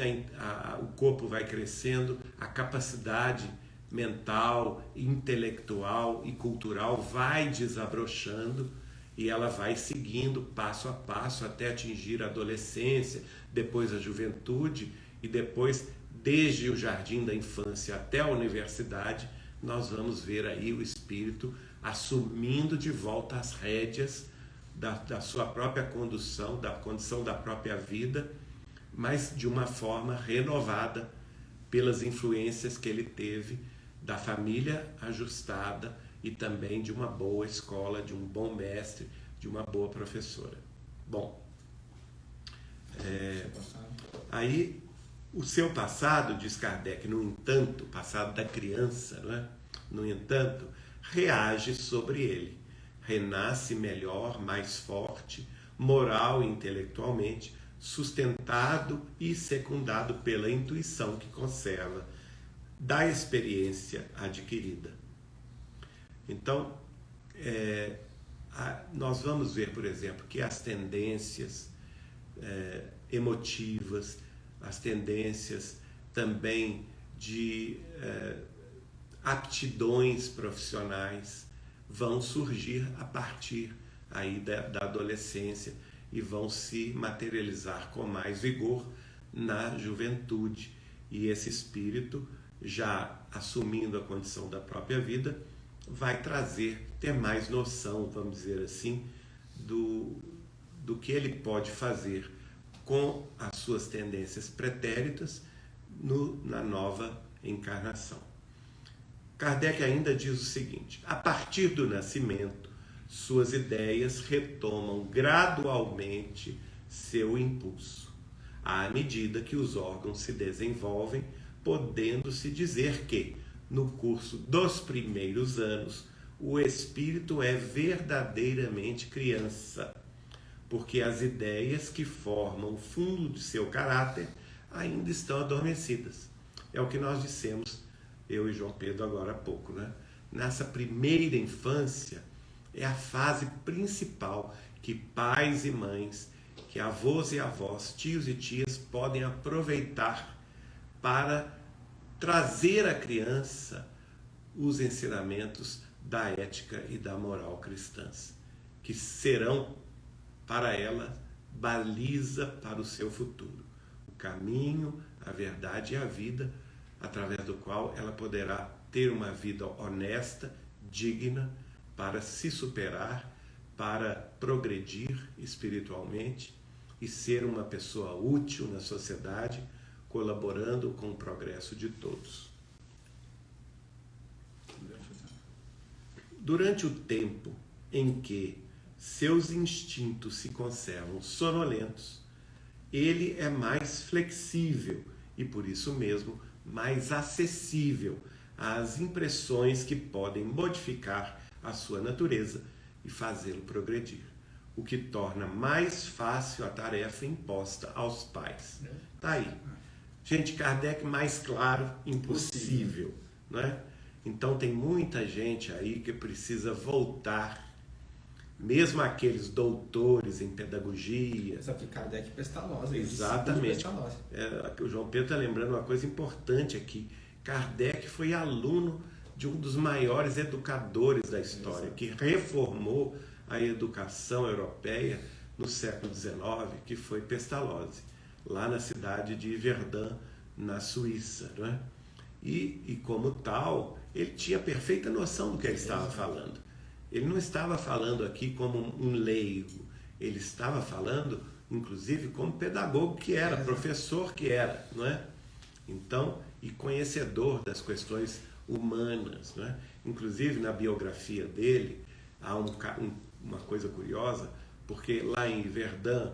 o corpo vai crescendo, a capacidade mental, intelectual e cultural vai desabrochando e ela vai seguindo passo a passo até atingir a adolescência, depois a juventude e depois, desde o jardim da infância até a universidade, nós vamos ver aí o espírito assumindo de volta as rédeas da sua própria condução, da condição da própria vida, mas de uma forma renovada pelas influências que ele teve da família ajustada e também de uma boa escola, de um bom mestre, de uma boa professora. Bom, aí o seu passado, diz Kardec, no entanto, passado da criança, não é? No entanto, reage sobre ele, renasce melhor, mais forte, moral e intelectualmente, sustentado e secundado pela intuição que conserva da experiência adquirida. Então, nós vamos ver, por exemplo, que as tendências emotivas, as tendências também de aptidões profissionais vão surgir a partir aí da adolescência e vão se materializar com mais vigor na juventude. E esse espírito, já assumindo a condição da própria vida, vai ter mais noção, vamos dizer assim, do que ele pode fazer com as suas tendências pretéritas na nova encarnação. Kardec ainda diz o seguinte: a partir do nascimento, suas ideias retomam gradualmente seu impulso, à medida que os órgãos se desenvolvem, podendo-se dizer que, no curso dos primeiros anos, o espírito é verdadeiramente criança, porque as ideias que formam o fundo de seu caráter ainda estão adormecidas. É o que nós dissemos, eu e João Pedro, agora há pouco, né? Nessa primeira infância, é a fase principal que pais e mães, que avós e avós, tios e tias podem aproveitar para trazer à criança os ensinamentos da ética e da moral cristãs, que serão para ela baliza para o seu futuro, o caminho, a verdade e a vida, através do qual ela poderá ter uma vida honesta, digna, para se superar, para progredir espiritualmente e ser uma pessoa útil na sociedade, colaborando com o progresso de todos. Durante o tempo em que seus instintos se conservam sonolentos, ele é mais flexível e, por isso mesmo, mais acessível às impressões que podem modificar a sua natureza e fazê-lo progredir, o que torna mais fácil a tarefa imposta aos pais. Tá aí. Gente, Kardec mais claro impossível, não é? Então tem muita gente aí que precisa voltar, mesmo aqueles doutores em pedagogia. Só que Kardec é Pestalozzi. Exatamente. O João Pedro está lembrando uma coisa importante aqui. Kardec foi aluno de um dos maiores educadores da história, que reformou a educação europeia no século XIX, que foi Pestalozzi, lá na cidade de Verdun, na Suíça, não é? E como tal, ele tinha perfeita noção do que ele estava falando. Ele não estava falando aqui como um leigo, ele estava falando, inclusive, como pedagogo que era, professor que era, não é? Então, e conhecedor das questões humanas, não é? Inclusive, na biografia dele, há uma coisa curiosa, porque lá em Verdun,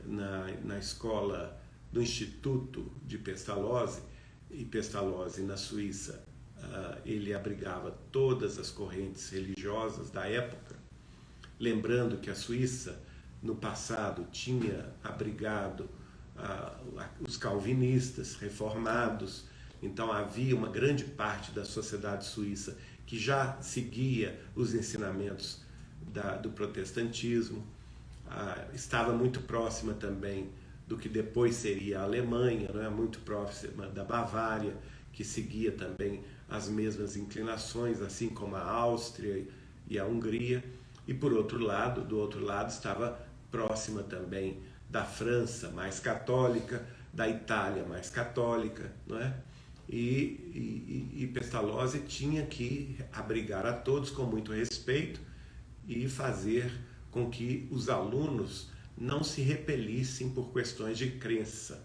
na escola do Instituto de Pestalozzi, e Pestalozzi na Suíça, ele abrigava todas as correntes religiosas da época, lembrando que a Suíça, no passado, tinha abrigado os calvinistas, reformados. Então havia uma grande parte da sociedade suíça que já seguia os ensinamentos do protestantismo. Estava muito próxima também do que depois seria a Alemanha, né? Muito próxima da Bavária, que seguia também as mesmas inclinações, assim como a Áustria e a Hungria. E do outro lado estava próxima também da França, mais católica, da Itália, mais católica, não é? E Pestalozzi tinha que abrigar a todos com muito respeito e fazer com que os alunos não se repelissem por questões de crença.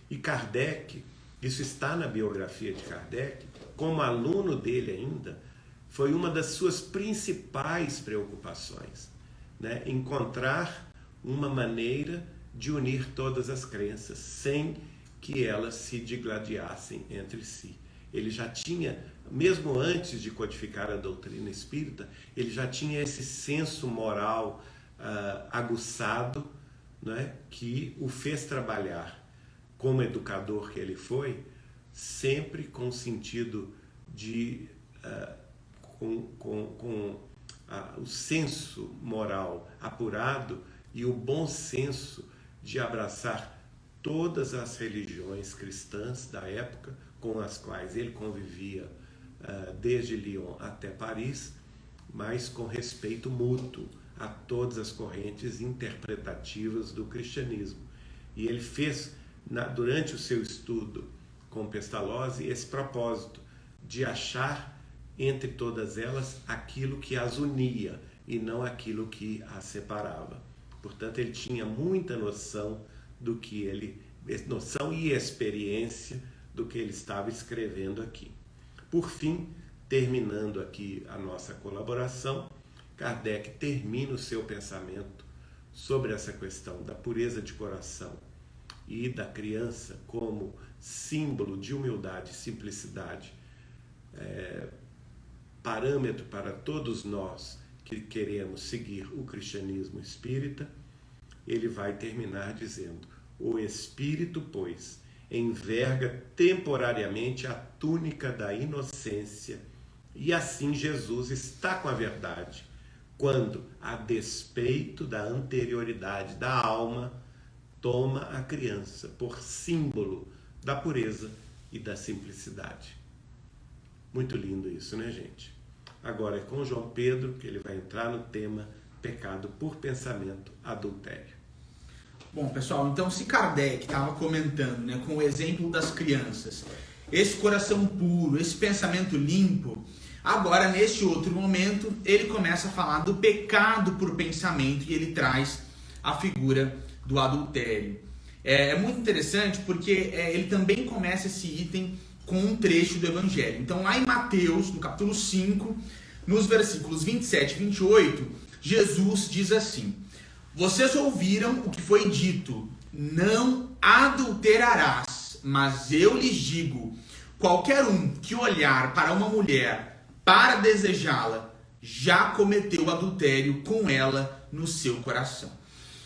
E Kardec, isso está na biografia de Kardec, como aluno dele ainda, foi uma das suas principais preocupações, né? Encontrar uma maneira de unir todas as crenças sem que elas se digladiassem entre si. Ele já tinha, mesmo antes de codificar a doutrina espírita, ele já tinha esse senso moral aguçado, né, que o fez trabalhar como educador que ele foi, sempre com sentido de o senso moral apurado e o bom senso de abraçar todas as religiões cristãs da época com as quais ele convivia desde Lyon até Paris, mas com respeito mútuo a todas as correntes interpretativas do cristianismo. E ele fez, durante o seu estudo com Pestalozzi, esse propósito de achar entre todas elas aquilo que as unia e não aquilo que as separava. Portanto, ele tinha muita noção noção e experiência do que ele estava escrevendo aqui. Por fim, terminando aqui a nossa colaboração, Kardec termina o seu pensamento sobre essa questão da pureza de coração e da criança como símbolo de humildade e simplicidade, parâmetro para todos nós que queremos seguir o cristianismo espírita. Ele vai terminar dizendo: o espírito, pois, enverga temporariamente a túnica da inocência, e assim Jesus está com a verdade, quando, a despeito da anterioridade da alma, toma a criança por símbolo da pureza e da simplicidade. Muito lindo isso, né, gente? Agora é com João Pedro que ele vai entrar no tema pecado por pensamento, adultério. Bom, pessoal, então se Kardec estava comentando, né, com o exemplo das crianças, esse coração puro, esse pensamento limpo, agora neste outro momento ele começa a falar do pecado por pensamento e ele traz a figura do adultério. É muito interessante porque ele também começa esse item com um trecho do Evangelho. Então lá em Mateus, no capítulo 5, nos versículos 27 e 28, Jesus diz assim: vocês ouviram o que foi dito, não adulterarás, mas eu lhes digo, qualquer um que olhar para uma mulher para desejá-la, já cometeu adultério com ela no seu coração.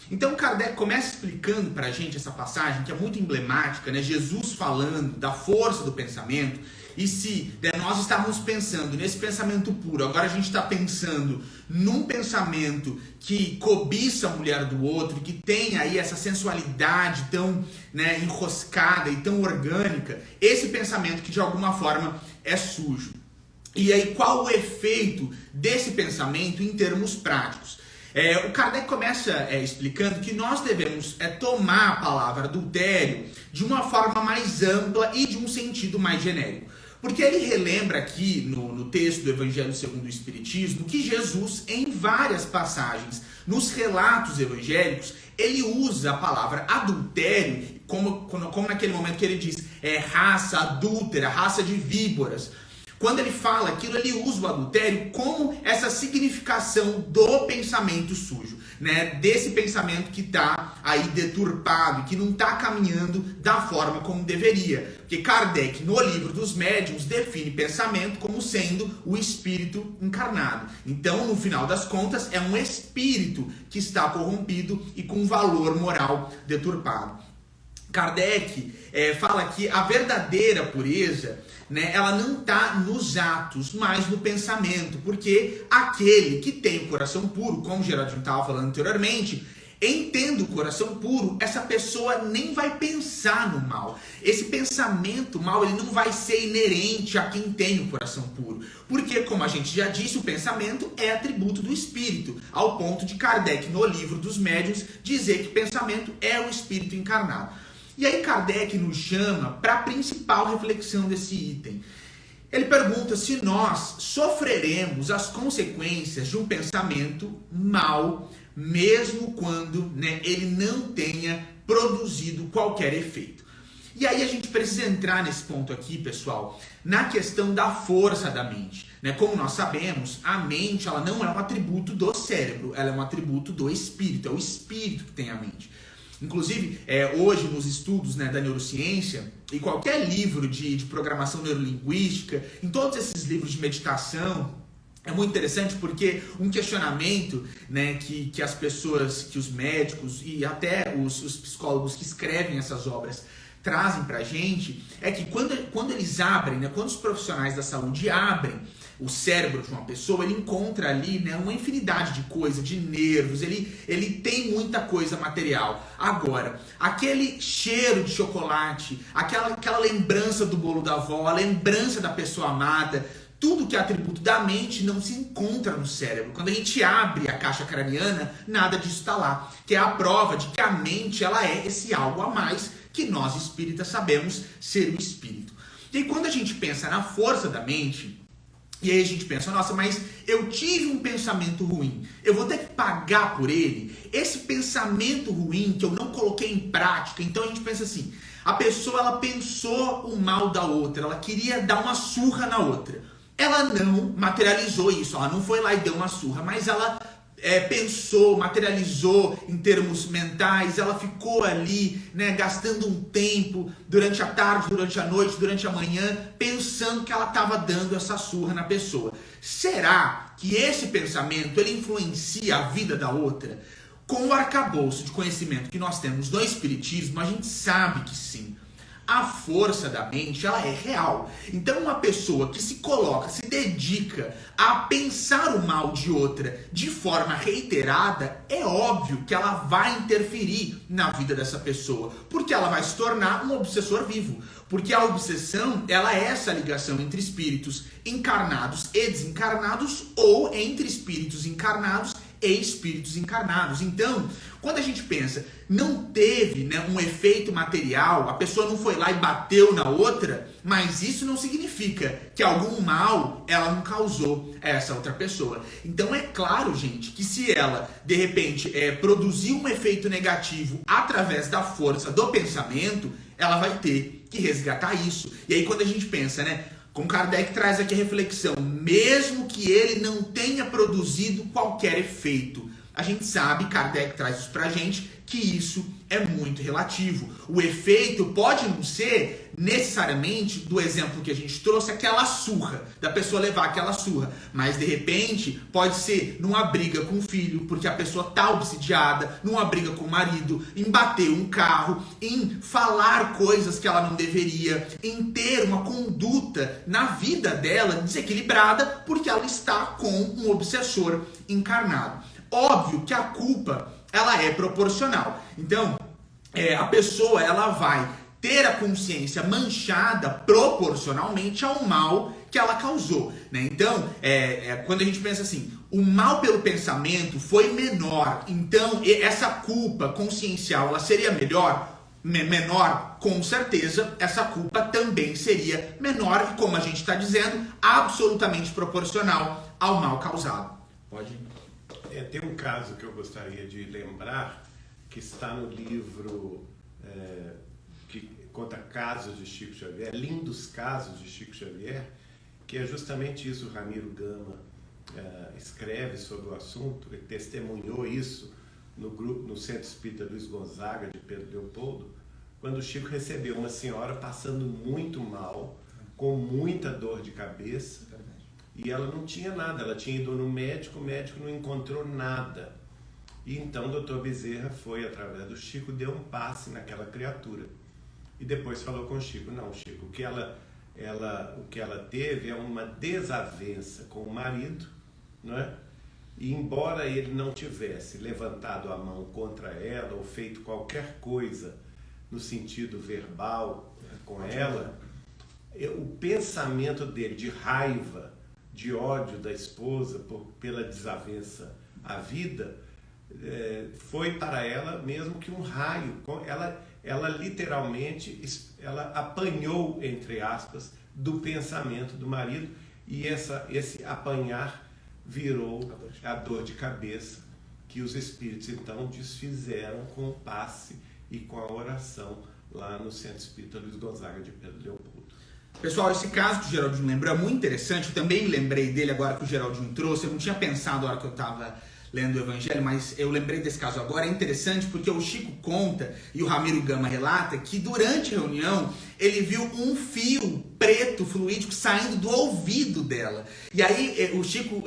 Então Kardec começa explicando para a gente essa passagem que é muito emblemática, né? Jesus falando da força do pensamento. E se nós estávamos pensando nesse pensamento puro, agora a gente está pensando num pensamento que cobiça a mulher do outro, que tem aí essa sensualidade tão, né, enroscada e tão orgânica, esse pensamento que de alguma forma é sujo. E aí qual o efeito desse pensamento em termos práticos? O Kardec começa explicando que nós devemos tomar a palavra adultério de uma forma mais ampla e de um sentido mais genérico. Porque ele relembra aqui no texto do Evangelho segundo o Espiritismo que Jesus, em várias passagens, nos relatos evangélicos, ele usa a palavra adultério, como naquele momento que ele diz, raça adúltera, raça de víboras. Quando ele fala aquilo, ele usa o adultério como essa significação do pensamento sujo, né? Desse pensamento que está aí deturpado, que não está caminhando da forma como deveria. Porque Kardec, no livro dos médiuns, define pensamento como sendo o espírito encarnado. Então, no final das contas, é um espírito que está corrompido e com valor moral deturpado. Kardec fala que a verdadeira pureza, né, ela não está nos atos, mas no pensamento, porque aquele que tem o coração puro, como o Geraldinho estava falando anteriormente, entendo o coração puro, essa pessoa nem vai pensar no mal. Esse pensamento mal, ele não vai ser inerente a quem tem o coração puro. Porque, como a gente já disse, o pensamento é atributo do espírito, ao ponto de Kardec, no livro dos médiuns, dizer que pensamento é o espírito encarnado. E aí Kardec nos chama para a principal reflexão desse item. Ele pergunta se nós sofreremos as consequências de um pensamento mal, mesmo quando, né, ele não tenha produzido qualquer efeito. E aí a gente precisa entrar nesse ponto aqui, pessoal, na questão da força da mente. Né? Como nós sabemos, a mente ela não é um atributo do cérebro, ela é um atributo do espírito, é o espírito que tem a mente. Inclusive, hoje nos estudos, né, da neurociência, e qualquer livro de programação neurolinguística, em todos esses livros de meditação, é muito interessante porque um questionamento, né, que as pessoas, que os médicos e até os psicólogos que escrevem essas obras trazem pra gente, é que quando eles abrem, né, quando os profissionais da saúde abrem o cérebro de uma pessoa, ele encontra ali, né, uma infinidade de coisas, de nervos, ele tem muita coisa material. Agora, aquele cheiro de chocolate, aquela lembrança do bolo da avó, a lembrança da pessoa amada, tudo que é atributo da mente não se encontra no cérebro. Quando a gente abre a caixa craniana, nada disso está lá. Que é a prova de que a mente ela é esse algo a mais que nós espíritas sabemos ser o espírito. E aí, quando a gente pensa na força da mente, e aí a gente pensa, nossa, mas eu tive um pensamento ruim, eu vou ter que pagar por ele? Esse pensamento ruim que eu não coloquei em prática, então a gente pensa assim, a pessoa ela pensou o mal da outra, ela queria dar uma surra na outra. Ela não materializou isso, ela não foi lá e deu uma surra, mas ela pensou, materializou em termos mentais, ela ficou ali, né, gastando um tempo durante a tarde, durante a noite, durante a manhã, pensando que ela estava dando essa surra na pessoa. Será que esse pensamento ele influencia a vida da outra? Com o arcabouço de conhecimento que nós temos no Espiritismo, a gente sabe que sim. A força da mente, ela é real. Então, uma pessoa que se coloca, se dedica a pensar o mal de outra de forma reiterada, é óbvio que ela vai interferir na vida dessa pessoa, porque ela vai se tornar um obsessor vivo. Porque a obsessão, ela é essa ligação entre espíritos encarnados e desencarnados, ou entre espíritos encarnados e espíritos encarnados. Então, quando a gente pensa, não teve, né, um efeito material, a pessoa não foi lá e bateu na outra, mas isso não significa que algum mal ela não causou a essa outra pessoa. Então é claro, gente, que se ela, de repente, produzir um efeito negativo através da força do pensamento, ela vai ter que resgatar isso. E aí quando a gente pensa, né, como Kardec traz aqui a reflexão, mesmo que ele não tenha produzido qualquer efeito, a gente sabe, Kardec traz isso pra gente, que isso é muito relativo. O efeito pode não ser necessariamente, do exemplo que a gente trouxe, aquela surra, da pessoa levar aquela surra, mas de repente pode ser numa briga com o filho, porque a pessoa tá obsidiada, numa briga com o marido, em bater um carro, em falar coisas que ela não deveria, em ter uma conduta na vida dela desequilibrada, porque ela está com um obsessor encarnado. Óbvio que a culpa ela é proporcional. Então, a pessoa ela vai ter a consciência manchada proporcionalmente ao mal que ela causou, né? Então, quando a gente pensa assim, o mal pelo pensamento foi menor, então essa culpa consciencial ela seria menor, com certeza essa culpa também seria menor e, como a gente está dizendo, absolutamente proporcional ao mal causado. Pode ir. Tem um caso que eu gostaria de lembrar, que está no livro que conta casos de Chico Xavier, lindos casos de Chico Xavier, que é justamente isso. O Ramiro Gama escreve sobre o assunto, ele testemunhou isso no Centro Espírita Luiz Gonzaga de Pedro Leopoldo, quando o Chico recebeu uma senhora passando muito mal, com muita dor de cabeça, e ela não tinha nada, ela tinha ido no médico, o médico não encontrou nada. E então o Dr. Bezerra foi, através do Chico, deu um passe naquela criatura. e depois falou com o Chico, não, Chico, o que ela teve é uma desavença com o marido, não é? E embora ele não tivesse levantado a mão contra ela ou feito qualquer coisa no sentido verbal com ela, o pensamento dele de raiva, de ódio da esposa pela desavença à vida, foi para ela mesmo que um raio. Ela literalmente apanhou, entre aspas, do pensamento do marido, e esse apanhar virou a dor de cabeça, que os espíritos então desfizeram com o passe e com a oração lá no Centro Espírita Luiz Gonzaga de Pedro Leopoldo. Pessoal, esse caso que o Geraldinho lembrou é muito interessante. Eu também lembrei dele agora que o Geraldinho trouxe. Eu não tinha pensado na hora que eu estava lendo o Evangelho, mas eu lembrei desse caso agora. É interessante porque o Chico conta, e o Ramiro Gama relata, que durante a reunião ele viu um fio preto fluídico saindo do ouvido dela. E aí o Chico,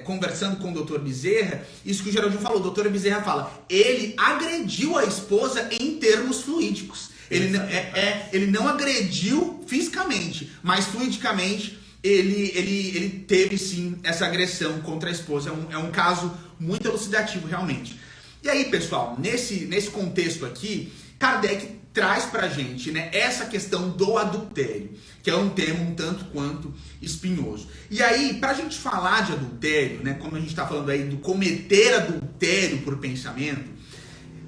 conversando com o Dr. Bezerra, isso que o Geraldinho falou, o Dr. Bezerra fala, ele agrediu a esposa em termos fluídicos. Ele não agrediu fisicamente, mas fluidicamente ele teve sim essa agressão contra a esposa. É um caso muito elucidativo realmente. E aí, pessoal, nesse contexto aqui, Kardec traz pra gente, né, essa questão do adultério, que é um tema um tanto quanto espinhoso. E aí, pra gente falar de adultério, né, como a gente tá falando aí do cometer adultério por pensamento,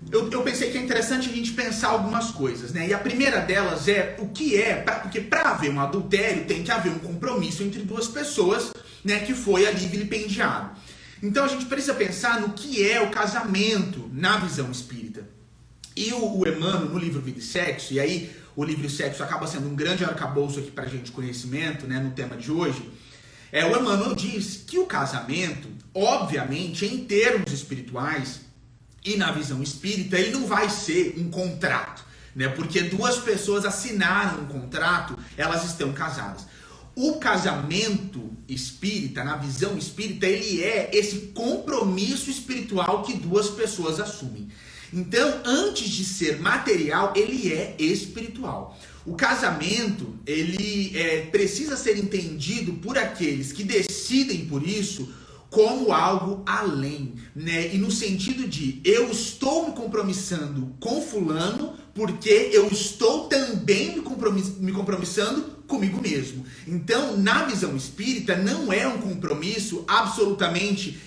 eu pensei que é interessante a gente pensar algumas coisas, né? E a primeira delas é o que porque para haver um adultério tem que haver um compromisso entre duas pessoas, né, que foi ali vilipendiado. Então a gente precisa pensar no que é o casamento na visão espírita. E o Emmanuel, no livro Vida e Sexo, e aí o livro Sexo acaba sendo um grande arcabouço aqui pra gente conhecimento, né, no tema de hoje, o Emmanuel diz que o casamento, obviamente, em termos espirituais, e na visão espírita, ele não vai ser um contrato, né? Porque duas pessoas assinaram um contrato, elas estão casadas. O casamento espírita, na visão espírita, ele é esse compromisso espiritual que duas pessoas assumem. Então, antes de ser material, ele é espiritual. O casamento, ele precisa ser entendido por aqueles que decidem por isso como algo além, né? E no sentido de eu estou me compromissando com fulano porque eu estou também me compromissando comigo mesmo. Então, na visão espírita, não é um compromisso absolutamente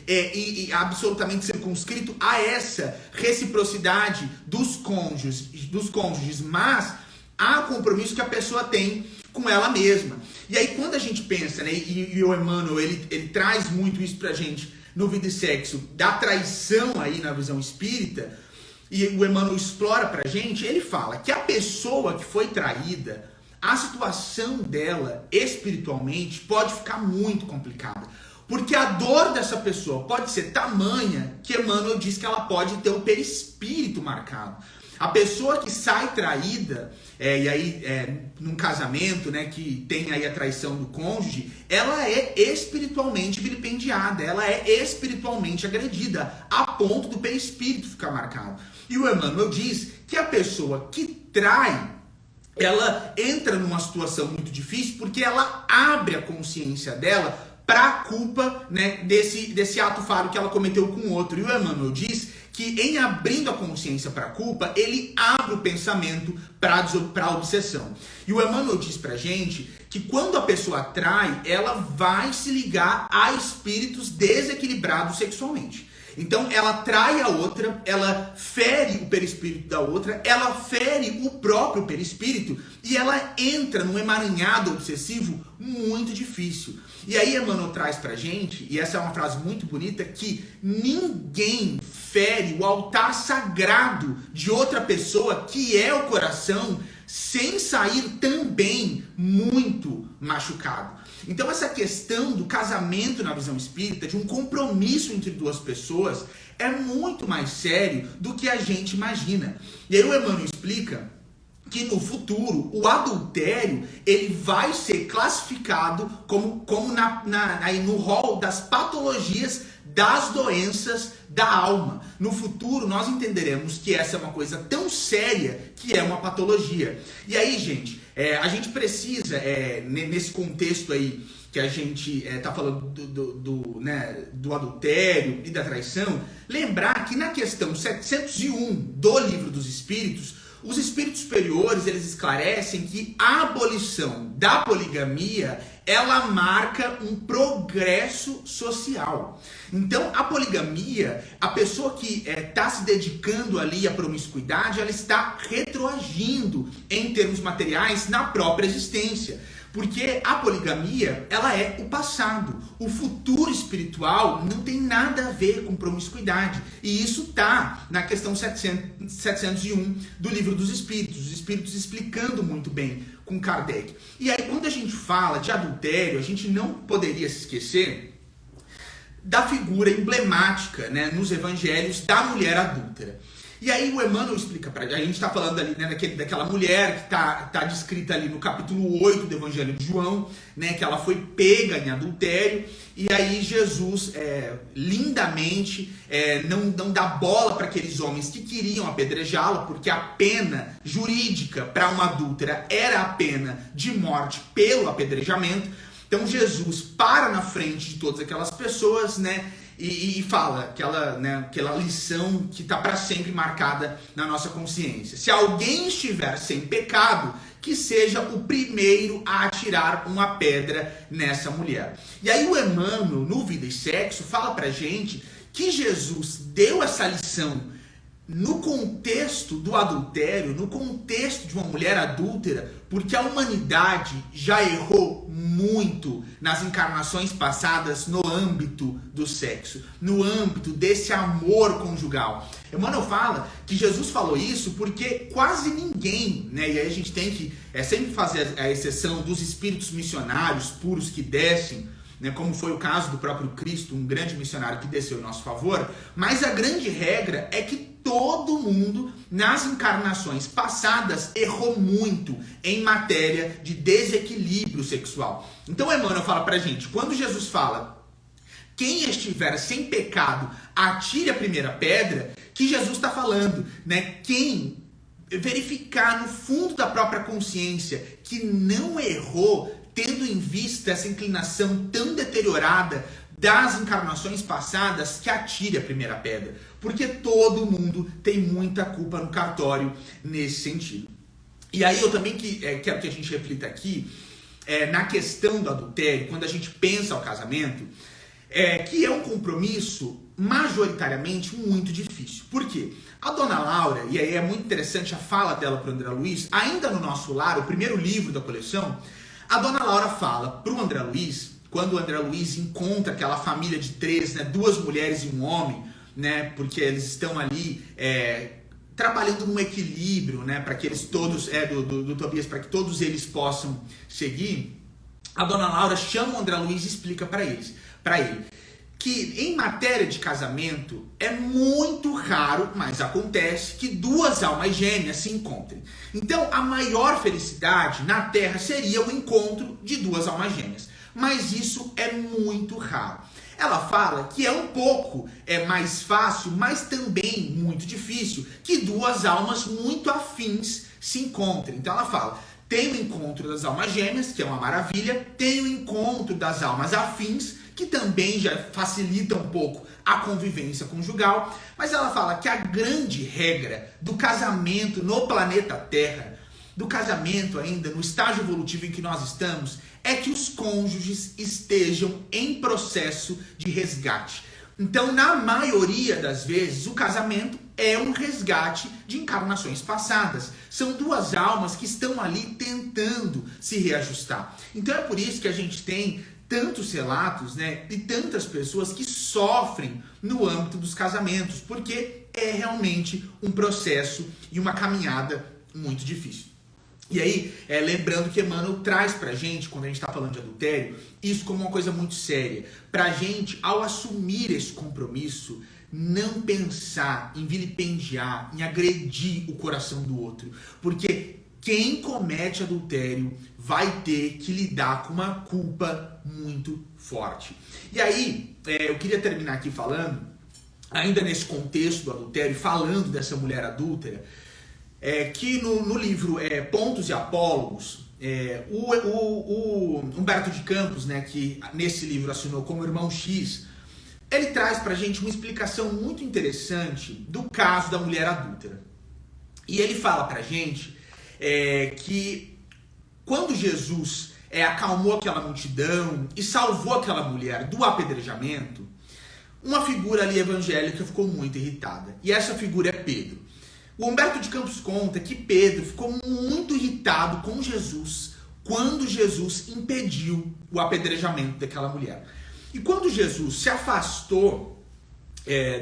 circunscrito a essa reciprocidade dos cônjuges, mas há compromisso que a pessoa tem com ela mesma. E aí quando a gente pensa, né, e o Emmanuel ele traz muito isso pra gente no Vida e Sexo, da traição aí na visão espírita, e o Emmanuel explora pra gente, ele fala que a pessoa que foi traída, a situação dela espiritualmente pode ficar muito complicada. Porque a dor dessa pessoa pode ser tamanha que Emmanuel diz que ela pode ter o perispírito marcado. A pessoa que sai traída, e aí num casamento, né, que tem aí a traição do cônjuge, ela é espiritualmente vilipendiada, ela é espiritualmente agredida, a ponto do perispírito ficar marcado. E o Emmanuel diz que a pessoa que trai, ela entra numa situação muito difícil porque ela abre a consciência dela para a culpa, né, desse ato falho que ela cometeu com o outro. E o Emmanuel diz que em abrindo a consciência para a culpa, ele abre o pensamento para a obsessão. E o Emmanuel diz pra gente que quando a pessoa trai, ela vai se ligar a espíritos desequilibrados sexualmente. Então ela trai a outra, ela fere o perispírito da outra, ela fere o próprio perispírito e ela entra num emaranhado obsessivo muito difícil. E aí Emmanuel traz pra gente, e essa é uma frase muito bonita, que ninguém fere o altar sagrado de outra pessoa, que é o coração, sem sair também muito machucado. Então essa questão do casamento na visão espírita, de um compromisso entre duas pessoas, é muito mais sério do que a gente imagina. E aí o Emmanuel explica que no futuro o adultério ele vai ser classificado como aí no rol das patologias das doenças da alma. No futuro nós entenderemos que essa é uma coisa tão séria que é uma patologia. E aí, gente, a gente precisa, nesse contexto aí que a gente está falando do adultério e da traição, lembrar que na questão 701 do Livro dos Espíritos, os espíritos superiores, eles esclarecem que a abolição da poligamia, ela marca um progresso social. Então, a poligamia, a pessoa que está se dedicando ali à promiscuidade, ela está retroagindo em termos materiais na própria existência. Porque a poligamia, ela é o passado. O futuro espiritual não tem nada a ver com promiscuidade. E isso está na questão 701 do Livro dos Espíritos. Os Espíritos explicando muito bem com Kardec. E aí, quando a gente fala de adultério, a gente não poderia se esquecer da figura emblemática, né, nos evangelhos da mulher adúltera. E aí o Emmanuel explica pra gente, a gente está falando ali, né, daquela mulher que tá descrita ali no capítulo 8 do Evangelho de João, né, que ela foi pega em adultério, e aí Jesus lindamente não dá bola para aqueles homens que queriam apedrejá-la, porque a pena jurídica para uma adúltera era a pena de morte pelo apedrejamento. Então Jesus para na frente de todas aquelas pessoas, né, e fala aquela lição que está para sempre marcada na nossa consciência. Se alguém estiver sem pecado, que seja o primeiro a atirar uma pedra nessa mulher. E aí o Emmanuel, no Vida e Sexo, fala para gente que Jesus deu essa lição no contexto do adultério, no contexto de uma mulher adúltera, porque a humanidade já errou muito nas encarnações passadas no âmbito do sexo, no âmbito desse amor conjugal. Emmanuel fala que Jesus falou isso porque quase ninguém, né, e aí a gente tem que sempre fazer a exceção dos espíritos missionários puros que descem, né, como foi o caso do próprio Cristo, um grande missionário que desceu em nosso favor, mas a grande regra é que todo mundo, nas encarnações passadas, errou muito em matéria de desequilíbrio sexual. Então Emmanuel fala pra gente, quando Jesus fala, quem estiver sem pecado, atire a primeira pedra, que Jesus está falando, né? Quem verificar no fundo da própria consciência que não errou, tendo em vista essa inclinação tão deteriorada das encarnações passadas, que atire a primeira pedra. Porque todo mundo tem muita culpa no cartório nesse sentido. E aí eu também quero que a gente reflita aqui na questão do adultério, quando a gente pensa ao casamento, que é um compromisso majoritariamente muito difícil. Por quê? A dona Laura, e aí é muito interessante a fala dela para o André Luiz, ainda no Nosso Lar, o primeiro livro da coleção, a dona Laura fala para o André Luiz, quando o André Luiz encontra aquela família de 3, né, 2 mulheres e um homem, né, porque eles estão ali trabalhando num equilíbrio, né, para que eles todos, do Tobias, para que todos eles possam seguir, a dona Laura chama o André Luiz e explica para ele, que em matéria de casamento é muito raro, mas acontece, que 2 almas gêmeas se encontrem. Então a maior felicidade na Terra seria o encontro de 2 almas gêmeas. Mas isso é muito raro. Ela fala que é um pouco mais fácil, mas também muito difícil, que 2 almas muito afins se encontrem. Então ela fala, tem o encontro das almas gêmeas, que é uma maravilha, tem o encontro das almas afins, que também já facilita um pouco a convivência conjugal, mas ela fala que a grande regra do casamento no planeta Terra, do casamento ainda no estágio evolutivo em que nós estamos, é que os cônjuges estejam em processo de resgate. Então, na maioria das vezes, o casamento é um resgate de encarnações passadas. São 2 almas que estão ali tentando se reajustar. Então, é por isso que a gente tem tantos relatos, né, e tantas pessoas que sofrem no âmbito dos casamentos, porque é realmente um processo e uma caminhada muito difícil. E aí, lembrando que Emmanuel traz pra gente, quando a gente está falando de adultério, isso como uma coisa muito séria. Pra gente, ao assumir esse compromisso, não pensar em vilipendiar, em agredir o coração do outro. Porque quem comete adultério vai ter que lidar com uma culpa muito forte. E aí, eu queria terminar aqui falando, ainda nesse contexto do adultério, falando dessa mulher adúltera, que no livro Pontos e Apólogos, o Humberto de Campos, né, que nesse livro assinou como Irmão X, ele traz pra gente uma explicação muito interessante do caso da mulher adúltera. E ele fala pra gente que quando Jesus acalmou aquela multidão e salvou aquela mulher do apedrejamento, uma figura ali evangélica ficou muito irritada. E essa figura é Pedro. O Humberto de Campos conta que Pedro ficou muito irritado com Jesus quando Jesus impediu o apedrejamento daquela mulher. E quando Jesus se afastou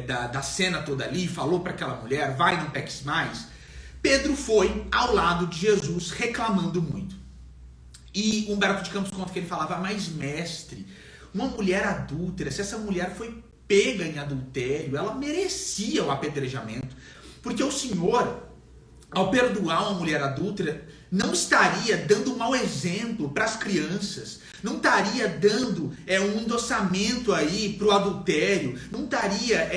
da cena toda ali e falou para aquela mulher, vai, não peques mais, Pedro foi ao lado de Jesus reclamando muito. E Humberto de Campos conta que ele falava, mas mestre, uma mulher adúltera, se essa mulher foi pega em adultério, ela merecia o apedrejamento, porque o Senhor, ao perdoar uma mulher adúltera, não estaria dando um mau exemplo para as crianças, não estaria dando um endossamento aí para o adultério, não estaria,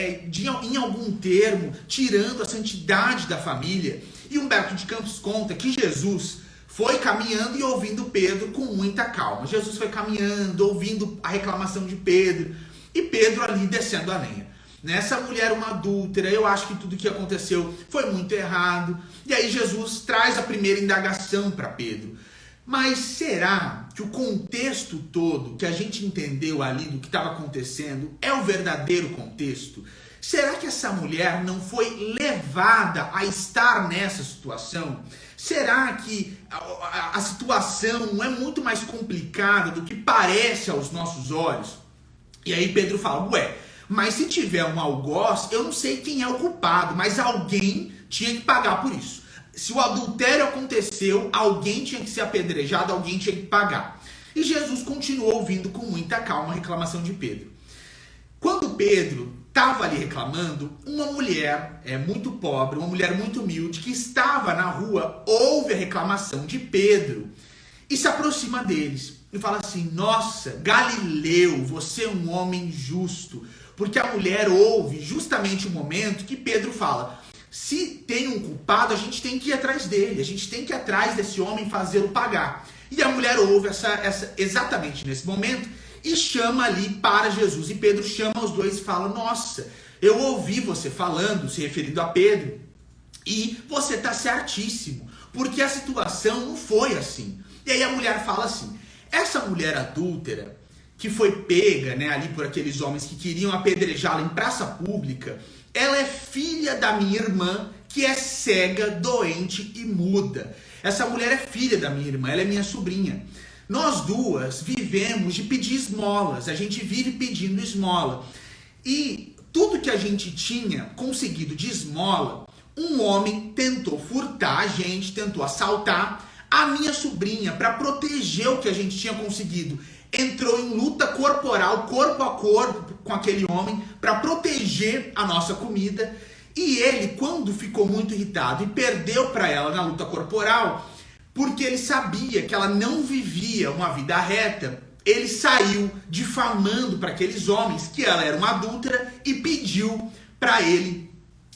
em algum termo, tirando a santidade da família. E Humberto de Campos conta que Jesus foi caminhando e ouvindo Pedro com muita calma. Jesus foi caminhando, ouvindo a reclamação de Pedro, e Pedro ali descendo a lenha. Essa mulher, uma adúltera, eu acho que tudo que aconteceu foi muito errado. E aí Jesus traz a primeira indagação para Pedro. Mas será que o contexto todo que a gente entendeu ali do que estava acontecendo é o verdadeiro contexto? Será que essa mulher não foi levada a estar nessa situação? Será que a situação não é muito mais complicada do que parece aos nossos olhos? E aí Pedro fala, mas se tiver um algoz, eu não sei quem é o culpado, mas alguém tinha que pagar por isso. Se o adultério aconteceu, alguém tinha que ser apedrejado, alguém tinha que pagar. E Jesus continuou ouvindo com muita calma a reclamação de Pedro. Quando Pedro estava ali reclamando, uma mulher muito pobre, uma mulher muito humilde, que estava na rua, ouve a reclamação de Pedro e se aproxima deles. E fala assim, nossa, Galileu, você é um homem justo. Porque a mulher ouve justamente o momento que Pedro fala, se tem um culpado, a gente tem que ir atrás dele, a gente tem que ir atrás desse homem e fazê-lo pagar. E a mulher ouve exatamente nesse momento e chama ali para Jesus. E Pedro chama os dois e fala, nossa, eu ouvi você falando, se referindo a Pedro, e você está certíssimo, porque a situação não foi assim. E aí a mulher fala assim, essa mulher adúltera, que foi pega ali por aqueles homens que queriam apedrejá-la em praça pública, ela é filha da minha irmã, que é cega, doente e muda. Essa mulher é filha da minha irmã, ela é minha sobrinha. Nós duas vivemos de pedir esmolas, a gente vive pedindo esmola. E tudo que a gente tinha conseguido de esmola, um homem tentou furtar a gente, tentou assaltar a minha sobrinha para proteger o que a gente tinha conseguido. Entrou em luta corporal, corpo a corpo com aquele homem para proteger a nossa comida. E ele, quando ficou muito irritado e perdeu para ela na luta corporal, porque ele sabia que ela não vivia uma vida reta, ele saiu difamando para aqueles homens que ela era uma adúltera e pediu para ele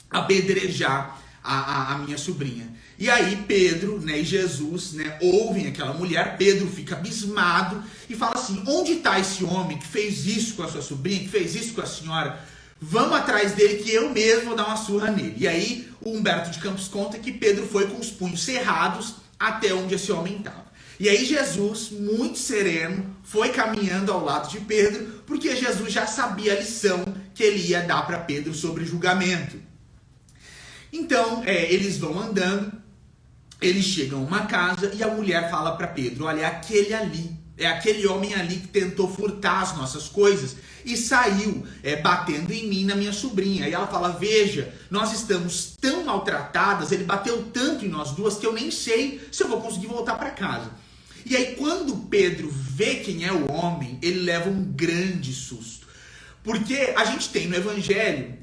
apedrejar a minha sobrinha. E aí Pedro e Jesus ouvem aquela mulher, Pedro fica abismado e fala assim, onde está esse homem que fez isso com a sua sobrinha, que fez isso com a senhora? Vamos atrás dele que eu mesmo vou dar uma surra nele. E aí o Humberto de Campos conta que Pedro foi com os punhos cerrados até onde esse homem estava. E aí Jesus, muito sereno, foi caminhando ao lado de Pedro, porque Jesus já sabia a lição que ele ia dar para Pedro sobre julgamento. Então eles vão andando, eles chegam a uma casa e a mulher fala para Pedro, olha, é aquele homem ali que tentou furtar as nossas coisas e saiu batendo em mim, na minha sobrinha. E ela fala, veja, nós estamos tão maltratadas, ele bateu tanto em nós duas que eu nem sei se eu vou conseguir voltar para casa. E aí quando Pedro vê quem é o homem, ele leva um grande susto. Porque a gente tem no Evangelho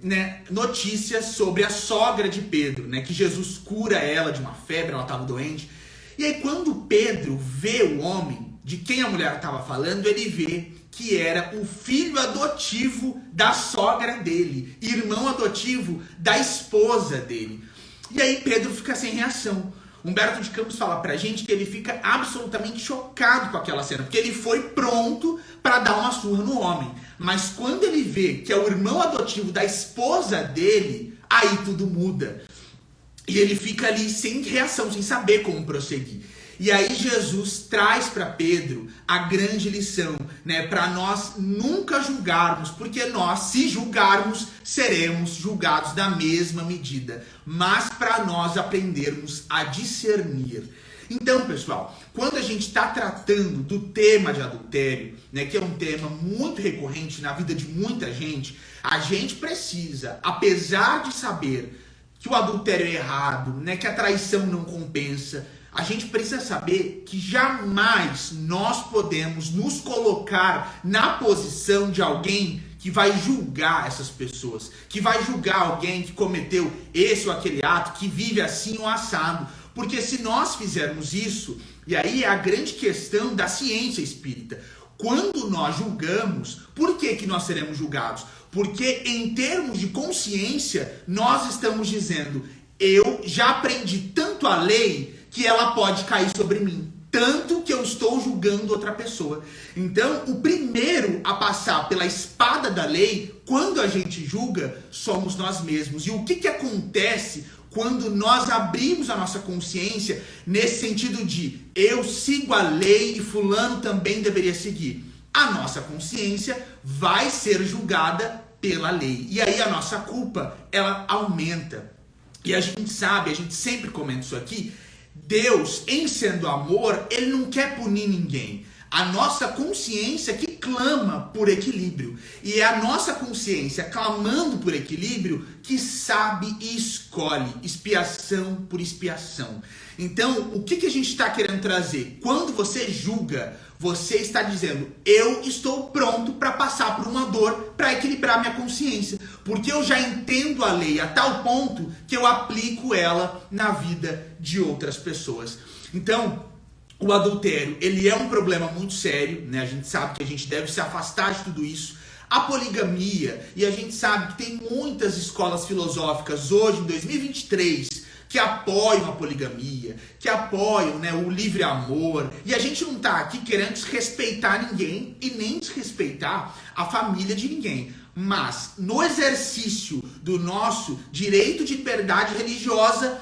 notícias sobre a sogra de Pedro, que Jesus cura ela de uma febre, ela estava doente. E aí quando Pedro vê o homem de quem a mulher estava falando, ele vê que era o filho adotivo da sogra dele, irmão adotivo da esposa dele. E aí Pedro fica sem reação. Humberto de Campos fala pra gente que ele fica absolutamente chocado com aquela cena, porque ele foi pronto para dar uma surra no homem. Mas quando ele vê que é o irmão adotivo da esposa dele, aí tudo muda. E ele fica ali sem reação, sem saber como prosseguir. E aí Jesus traz para Pedro a grande lição, né, para nós nunca julgarmos, porque nós, se julgarmos, seremos julgados da mesma medida, mas para nós aprendermos a discernir. Então, pessoal, quando a gente está tratando do tema de adultério, né, que é um tema muito recorrente na vida de muita gente, a gente precisa, apesar de saber que o adultério é errado, né, que a traição não compensa, a gente precisa saber que jamais nós podemos nos colocar na posição de alguém que vai julgar essas pessoas, que vai julgar alguém que cometeu esse ou aquele ato, que vive assim ou assado. Porque se nós fizermos isso, e aí é a grande questão da ciência espírita, quando nós julgamos, por que nós seremos julgados? Porque em termos de consciência, nós estamos dizendo, eu já aprendi tanto a lei que ela pode cair sobre mim, tanto que eu estou julgando outra pessoa. Então, o primeiro a passar pela espada da lei, quando a gente julga, somos nós mesmos. E o que acontece quando nós abrimos a nossa consciência nesse sentido de eu sigo a lei e fulano também deveria seguir? A nossa consciência vai ser julgada pela lei. E aí a nossa culpa, ela aumenta. E a gente sabe, a gente sempre comenta isso aqui, Deus, em sendo amor, ele não quer punir ninguém. A nossa consciência que clama por equilíbrio. E é a nossa consciência clamando por equilíbrio que sabe e escolhe expiação por expiação. Então, o que a gente está querendo trazer? Quando você julga, você está dizendo, eu estou pronto para passar por uma dor para equilibrar minha consciência. Porque eu já entendo a lei a tal ponto que eu aplico ela na vida de outras pessoas. Então, o adultério, ele é um problema muito sério, né? A gente sabe que a gente deve se afastar de tudo isso. A poligamia, e a gente sabe que tem muitas escolas filosóficas hoje, em 2023, que apoiam a poligamia, que apoiam, né, o livre amor. E a gente não está aqui querendo desrespeitar ninguém e nem desrespeitar a família de ninguém. Mas, no exercício do nosso direito de liberdade religiosa,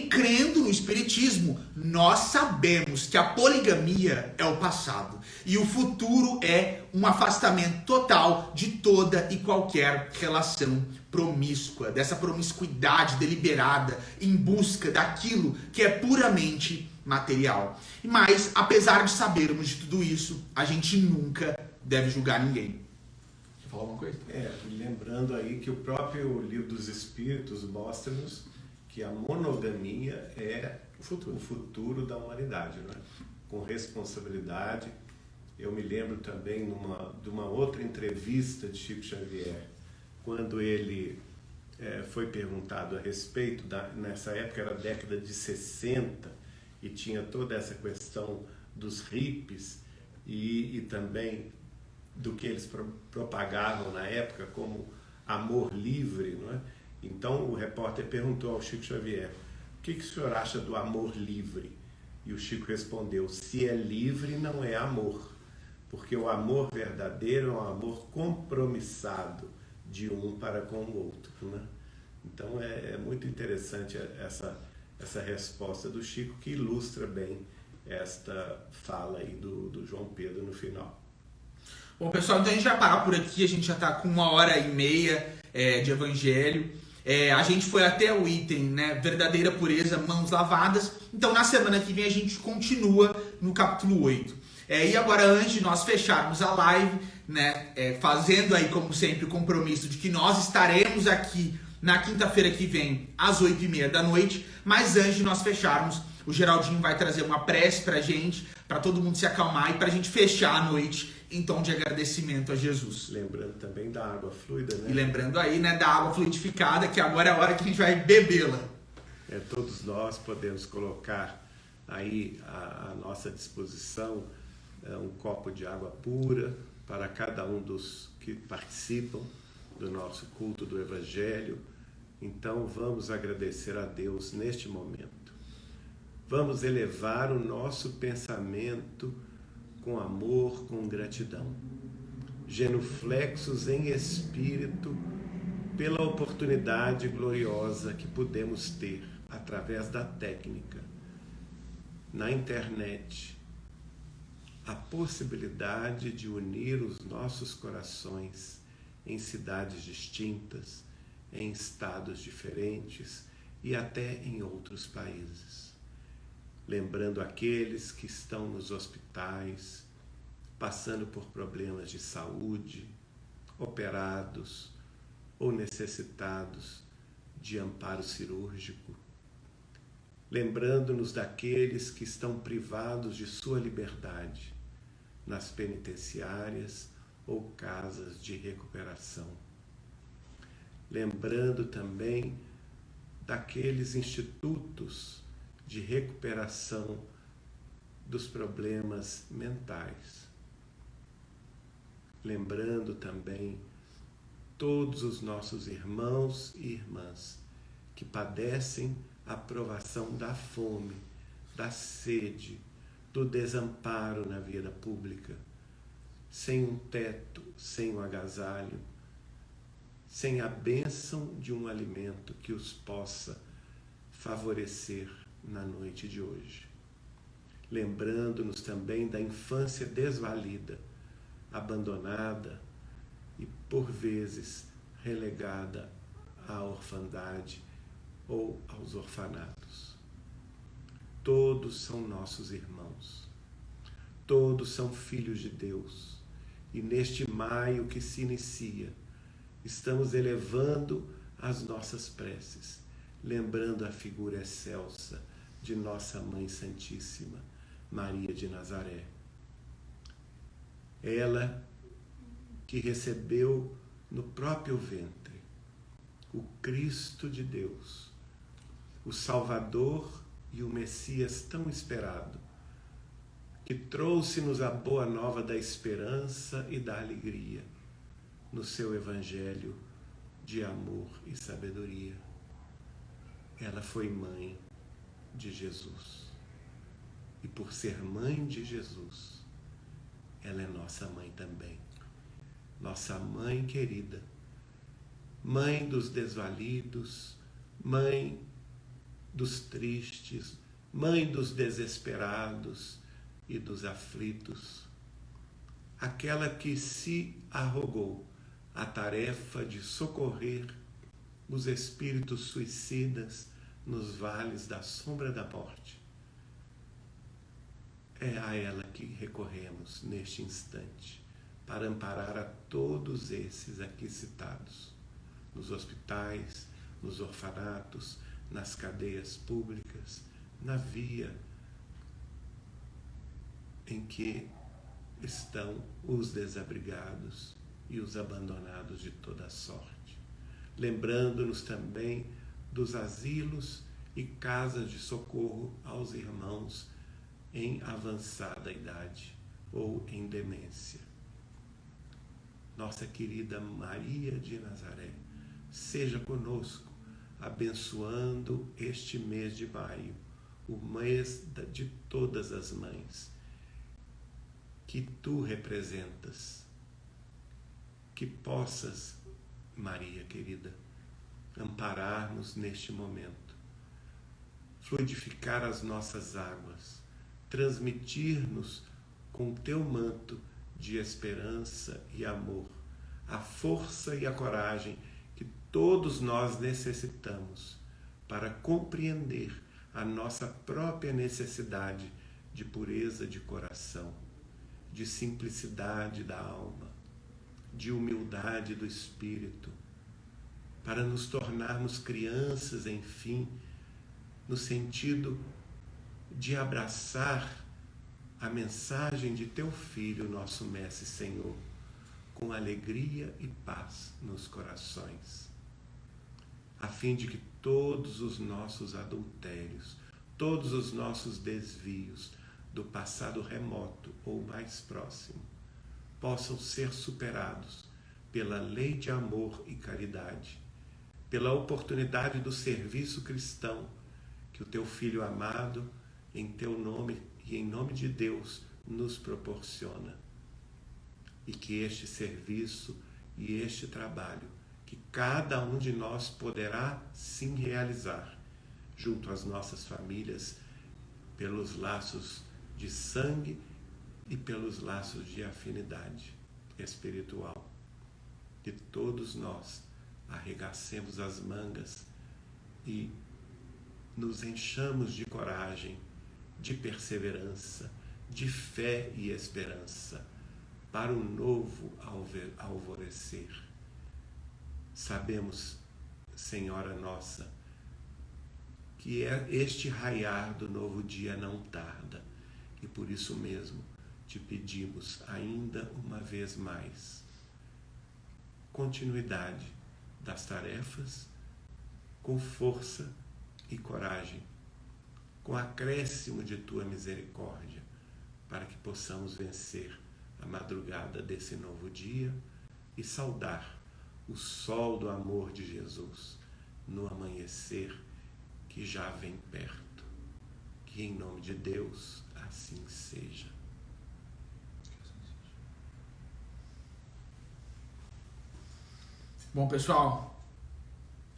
crendo no espiritismo, nós sabemos que a poligamia é o passado e o futuro é um afastamento total de toda e qualquer relação promíscua, dessa promiscuidade deliberada em busca daquilo que é puramente material. Mas, apesar de sabermos de tudo isso, a gente nunca deve julgar ninguém. Quer falar alguma coisa? Lembrando aí que o próprio Livro dos Espíritos mostra-nos que a monogamia é o futuro da humanidade, não é? Com responsabilidade. Eu me lembro também de uma outra entrevista de Chico Xavier, quando ele foi perguntado a respeito, nessa época era a década de 60, e tinha toda essa questão dos hippies e também do que eles propagavam na época como amor livre, não é? Então o repórter perguntou ao Chico Xavier, o que o senhor acha do amor livre? E o Chico respondeu, se é livre não é amor, porque o amor verdadeiro é um amor compromissado de um para com o outro, né? Então é muito interessante essa resposta do Chico, que ilustra bem esta fala aí do João Pedro no final. Bom, pessoal, então a gente vai parar por aqui, a gente já está com 1h30 de evangelho. A gente foi até o item, né, verdadeira pureza, mãos lavadas. Então na semana que vem a gente continua no capítulo 8. E agora, antes de nós fecharmos a live, né, fazendo aí como sempre o compromisso de que nós estaremos aqui na quinta-feira que vem às 8h30 da noite, mas antes de nós fecharmos, o Geraldinho vai trazer uma prece pra gente, para todo mundo se acalmar e pra gente fechar a noite em tom de agradecimento a Jesus. Lembrando também da água fluida, né? E lembrando aí, né, da água fluidificada, que agora é a hora que a gente vai bebê-la. Todos nós podemos colocar aí à nossa disposição um copo de água pura para cada um dos que participam do nosso culto do Evangelho. Então vamos agradecer a Deus neste momento. Vamos elevar o nosso pensamento com amor, com gratidão, genuflexos em espírito pela oportunidade gloriosa que podemos ter através da técnica, na internet, a possibilidade de unir os nossos corações em cidades distintas, em estados diferentes e até em outros países. Lembrando aqueles que estão nos hospitais, passando por problemas de saúde, operados ou necessitados de amparo cirúrgico. Lembrando-nos daqueles que estão privados de sua liberdade nas penitenciárias ou casas de recuperação. Lembrando também daqueles institutos de recuperação dos problemas mentais. Lembrando também todos os nossos irmãos e irmãs que padecem a provação da fome, da sede, do desamparo na vida pública, sem um teto, sem um agasalho, sem a bênção de um alimento que os possa favorecer na noite de hoje. Lembrando-nos também da infância desvalida, abandonada e, por vezes, relegada à orfandade ou aos orfanatos. Todos são nossos irmãos, todos são filhos de Deus, e neste maio que se inicia, estamos elevando as nossas preces, lembrando a figura excelsa de Nossa Mãe Santíssima, Maria de Nazaré. Ela que recebeu no próprio ventre o Cristo de Deus, o Salvador e o Messias tão esperado, que trouxe-nos a boa nova da esperança e da alegria no seu Evangelho de amor e sabedoria. Ela foi mãe de Jesus. E por ser mãe de Jesus, ela é nossa mãe também. Nossa mãe querida, mãe dos desvalidos, mãe dos tristes, mãe dos desesperados e dos aflitos. Aquela que se arrogou a tarefa de socorrer os espíritos suicidas nos vales da sombra da morte. É a ela que recorremos neste instante para amparar a todos esses aqui citados, nos hospitais, nos orfanatos, nas cadeias públicas, na via em que estão os desabrigados e os abandonados de toda sorte. Lembrando-nos também dos asilos e casas de socorro aos irmãos em avançada idade ou em demência. Nossa querida Maria de Nazaré, seja conosco, abençoando este mês de maio, o mês de todas as mães, que tu representas, que possas, Maria querida, amparar-nos neste momento, fluidificar as nossas águas, transmitir-nos com teu manto de esperança e amor, a força e a coragem que todos nós necessitamos para compreender a nossa própria necessidade de pureza de coração, de simplicidade da alma, de humildade do espírito, para nos tornarmos crianças, enfim, no sentido de abraçar a mensagem de teu Filho, nosso Mestre e Senhor, com alegria e paz nos corações, a fim de que todos os nossos adultérios todos os nossos desvios do passado remoto ou mais próximo possam ser superados pela lei de amor e caridade, pela oportunidade do serviço cristão que o teu Filho amado, em teu nome e em nome de Deus, nos proporciona. E que este serviço e este trabalho, que cada um de nós poderá sim realizar, junto às nossas famílias, pelos laços de sangue e pelos laços de afinidade espiritual. Que todos nós arregacemos as mangas e nos enchamos de coragem, de perseverança, de fé e esperança para o novo alvorecer. Sabemos, Senhora nossa, que este raiar do novo dia não tarda, e por isso mesmo te pedimos ainda uma vez mais continuidade das tarefas, com força e coragem, com acréscimo de tua misericórdia, para que possamos vencer a madrugada desse novo dia e saudar o sol do amor de Jesus no amanhecer que já vem perto. Que em nome de Deus assim seja. Bom, pessoal,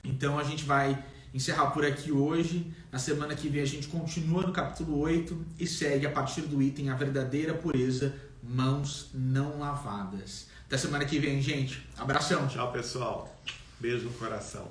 então a gente vai encerrar por aqui hoje. Na semana que vem a gente continua no capítulo 8 e segue a partir do item A Verdadeira Pureza, Mãos Não Lavadas. Até semana que vem, gente. Abração. Tchau, pessoal. Beijo no coração.